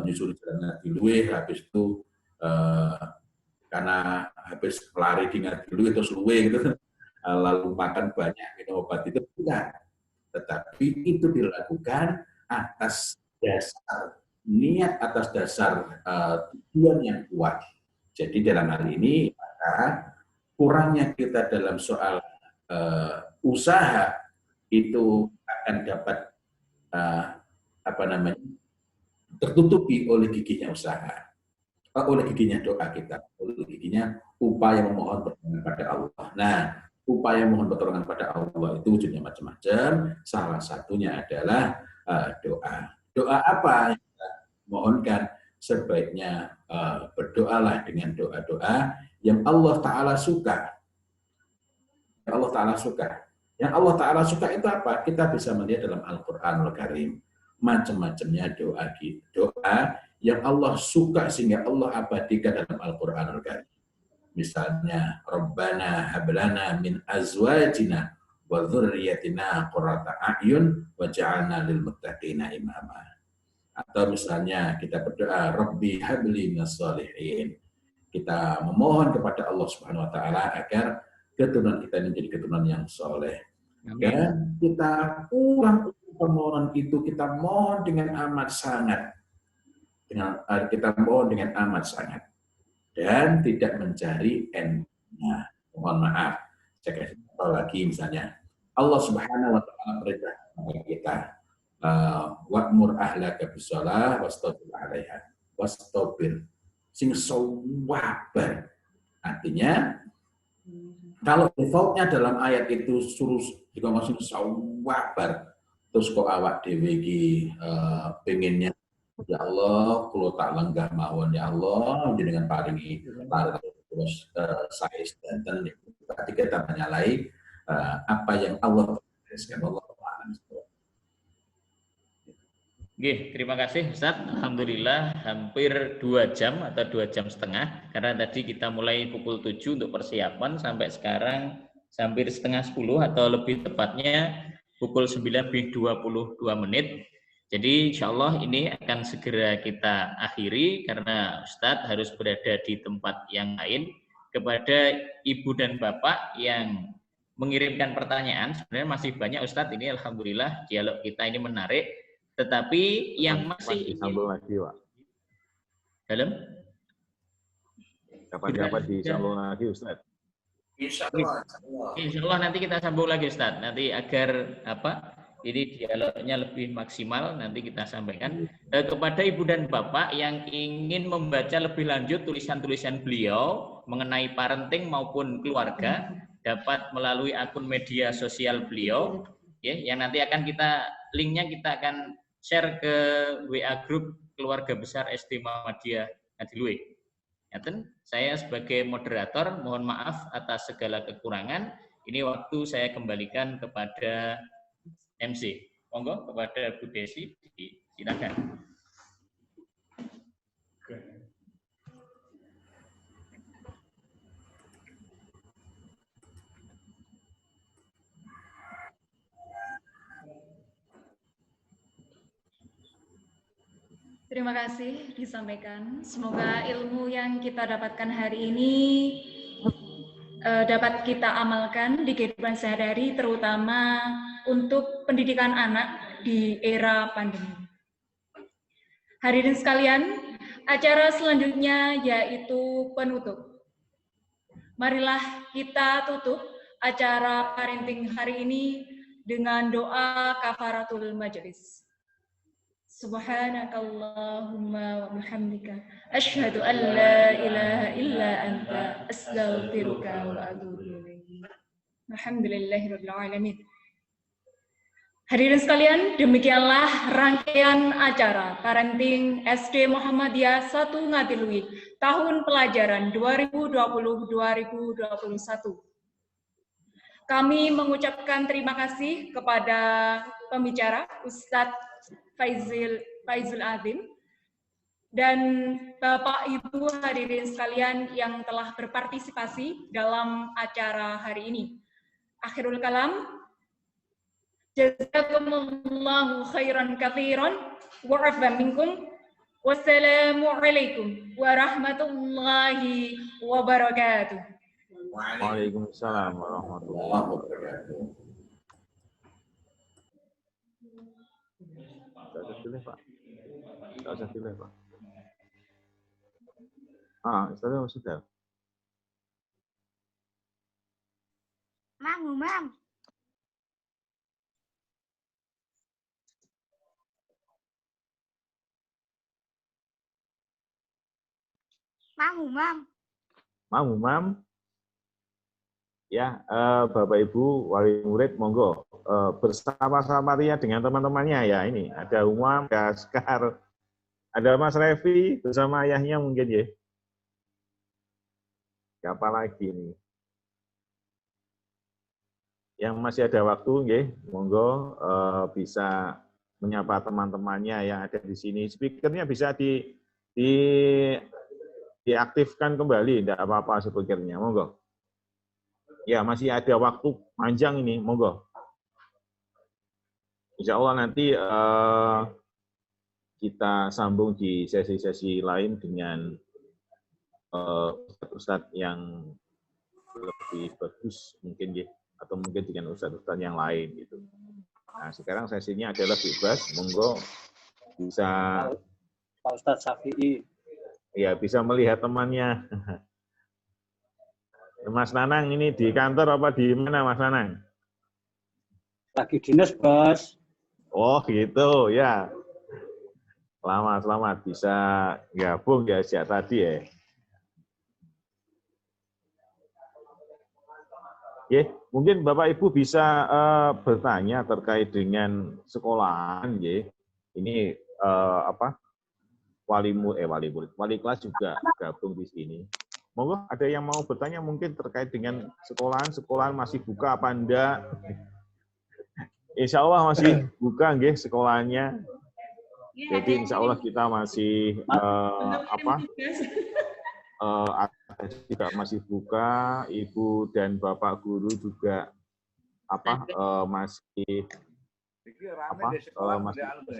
nyusuri jalan Ngadiluih, habis itu karena habis lari di Ngadiluih terus luwe gitu, lalu makan banyak minum obat itu, bukan. Tetapi itu dilakukan atas dasar niat, atas dasar tujuan yang kuat. Jadi dalam hal ini maka kurangnya kita dalam soal usaha itu akan dapat tertutupi oleh giginya usaha, oleh giginya doa kita, oleh giginya upaya memohon pertolongan pada Allah. Nah, upaya mohon pertolongan pada Allah itu wujudnya macam-macam. Salah satunya adalah doa. Doa apa yang kita mohonkan? Sebaiknya berdoalah dengan doa-doa yang Allah Ta'ala suka. Yang Allah Ta'ala suka. Yang Allah Ta'ala suka itu apa? Kita bisa melihat dalam Al-Quranul Karim. Macam-macamnya doa yang Allah suka sehingga Allah abadikan dalam Al-Quranul Karim. Misalnya, Rabbana hablana min azwajina wa dzurriyyatina qurrata a'yun waj'alna lil muttaqina imama. Atau misalnya kita berdoa, Rabbi habli minas sholihin. Kita memohon kepada Allah Subhanahu wa taala agar keturunan kita ini menjadi keturunan yang soleh. Dan kita kurang permohonan itu, kita mohon dengan amat sangat. Kita mohon dengan amat sangat. Dan tidak mencari endnya. Mohon maaf. Saya kasih contoh lagi misalnya. Allah Subhanahu wa taala perintah kepada kita, wa'mur ahlaka bis-shalah wastabir 'alaiha. Wastabir. Sing sabar. Artinya kalau defaultnya dalam ayat itu suruh dikongkosin sabar, terus kok awak dhewe iki pengennya ya Allah, kalau tak lenggah mawon ya Allah, dengan paringi terus saya dan berarti kita menyalahi apa yang Allah tuliskan. Allah Oke, terima kasih Ustaz. Alhamdulillah hampir 2 jam atau 2 jam setengah, karena tadi kita mulai pukul 7 untuk persiapan sampai sekarang hampir setengah 10 atau lebih tepatnya pukul 9:22. Jadi insya Allah ini akan segera kita akhiri karena Ustadz harus berada di tempat yang lain. Kepada Ibu dan Bapak yang mengirimkan pertanyaan, sebenarnya masih banyak Ustadz, ini Alhamdulillah dialog kita ini menarik. Tetapi yang masih disambung lagi, Pak. Dalam? Kapan-kapan disambung lagi, Ustadz. Insya Allah nanti kita sambung lagi, Ustadz. Nanti agar ini dialognya lebih maksimal, nanti kita sampaikan. Kepada Ibu dan Bapak yang ingin membaca lebih lanjut tulisan-tulisan beliau mengenai parenting maupun keluarga, dapat melalui akun media sosial beliau, ya, yang nanti akan linknya kita akan share ke WA Group Keluarga Besar SD Muhammadiyah Ngadiluih. Saya sebagai moderator mohon maaf atas segala kekurangan. Ini waktu saya kembalikan kepada MC. Monggo kepada Bu Desi, silakan. Terima kasih disampaikan. Semoga ilmu yang kita dapatkan hari ini dapat kita amalkan di kehidupan sehari-hari, terutama untuk pendidikan anak di era pandemi. Hadirin sekalian, acara selanjutnya yaitu penutup. Marilah kita tutup acara parenting hari ini dengan doa kafaratul majelis. Subhanakallahumma wa bihamdika asyhadu an la ilaha illa anta astaghfiruka wa atubu ilaik. Alhamdulillahirabbil alamin. Hadirin sekalian, demikianlah rangkaian acara Parenting SD Muhammadiyah 1 Ngatilui tahun pelajaran 2020-2021. Kami mengucapkan terima kasih kepada pembicara Ustadz Faizul Azim dan Bapak Ibu hadirin sekalian yang telah berpartisipasi dalam acara hari ini. Akhirul kalam, jazakumullahu khairan katsiran wa afa minkum. Wassalamualaikum warahmatullahi wabarakatuh. Waalaikumsalam warahmatullahi wabarakatuh. Tidak usah pilih, Pak. Tidak usah pilih, Pak. Ustazah sudah. Mang. Mam. Ya, Bapak Ibu wali murid, monggo bersama-samanya dengan teman-temannya ya. Ini ada Umam, ada Askar, ada Mas Revi bersama ayahnya mungkin ya. Siapa lagi nih? Yang masih ada waktu, ya, monggo bisa menyapa teman-temannya yang ada di sini. Speakernya bisa diaktifkan kembali, tidak apa-apa speakernya, monggo. Ya, masih ada waktu panjang ini, monggo. Insya Allah nanti kita sambung di sesi-sesi lain dengan ustadz yang lebih bagus mungkin ya, atau mungkin dengan ustadz-ustadz yang lain gitu. Nah, sekarang sesinya adalah bebas, monggo bisa Pak Ustadz Syafi'i. Ya, bisa melihat temannya. Mas Nanang ini di kantor apa di mana Mas Nanang? Lagi dinas, Bos. Oh, gitu ya. Selamat bisa gabung ya sejak tadi ya. Ya, mungkin Bapak Ibu bisa bertanya terkait dengan sekolahan ya. Ini wali kelas juga gabung di sini. Monggo ada yang mau bertanya mungkin terkait dengan sekolahan masih buka apa enggak? Insya Allah masih buka nggih sekolahannya. Jadi insya Allah kita masih juga masih buka, Ibu dan Bapak guru juga masih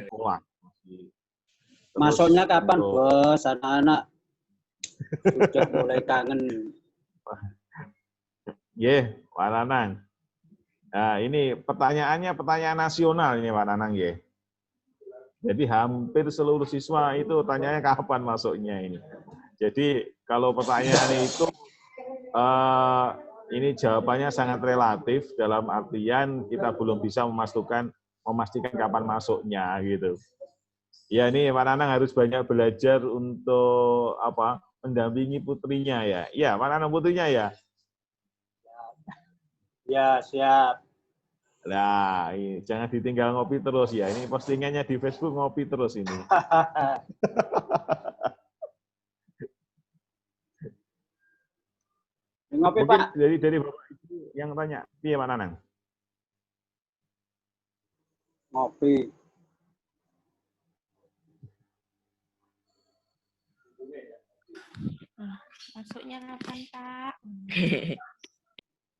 sekolah. Masuknya kapan, Bos? Anak-anak sudah mulai kangen. Pak Nanang. Nah, ini pertanyaannya pertanyaan nasional ini Pak Nanang ya. Jadi hampir seluruh siswa itu tanyanya kapan masuknya ini. Jadi kalau pertanyaan itu ini jawabannya sangat relatif dalam artian kita belum bisa memastikan kapan masuknya gitu. Ya ini Pak Nanang harus banyak belajar untuk mendampingi putrinya ya. Iya, Pak Nanang putrinya ya. Ya, siap. Nah, jangan ditinggal ngopi terus ya. Ini postingannya di Facebook ngopi terus ini. Ngopi, mungkin Pak. dari Bapak Ibu yang tanya, iya Pak Nanang? Ngopi. Masuknya kapan, Pak?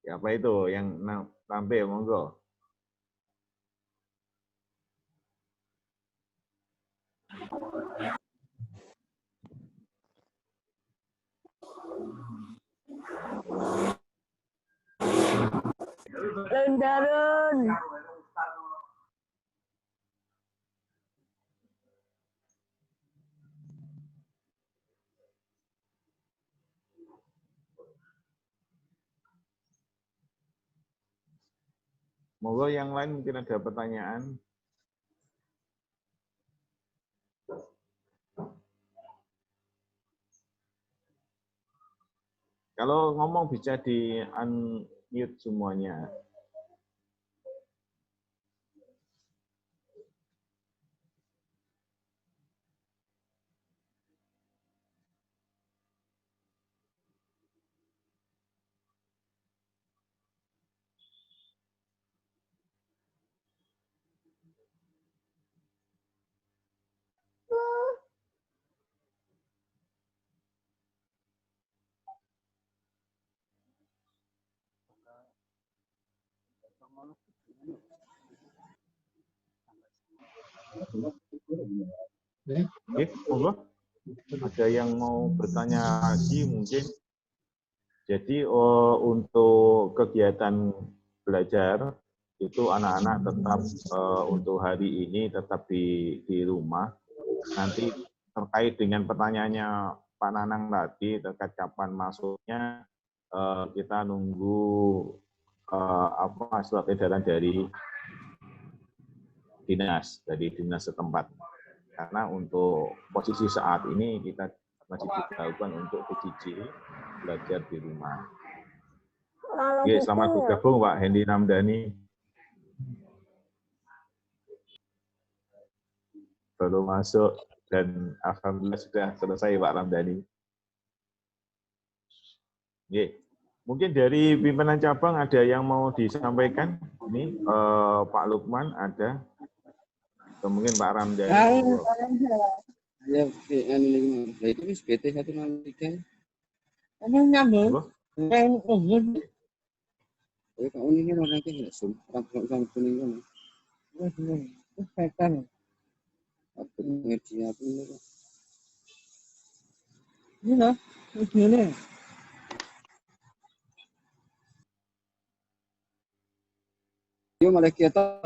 Siapa itu yang tampil, monggo. Darun. Monggo yang lain mungkin ada pertanyaan. Kalau ngomong bisa di unmute semuanya. Oke, monggo. Ada yang mau bertanya lagi mungkin? Jadi untuk kegiatan belajar itu anak-anak tetap untuk hari ini tetap di rumah. Nanti terkait dengan pertanyaannya Pak Nanang tadi terkait kapan masuknya, kita nunggu surat edaran dari dinas setempat. Karena untuk posisi saat ini kita masih dilakukan untuk PJJ belajar di rumah. Oke, selamat bergabung Pak Hendy Ramdhani. Baru masuk dan alhamdulillah sudah selesai Pak Ramdhani. Oke, mungkin dari pimpinan cabang ada yang mau disampaikan? Ini Pak Lukman ada. Atau mungkin Pak Ramdhani. Ya, itu PT 103. Emang nyambung? Kau ini orang yang orang kuning kan? Setan. Aku media apa ini? Ini loh, videonya. Dia malah kita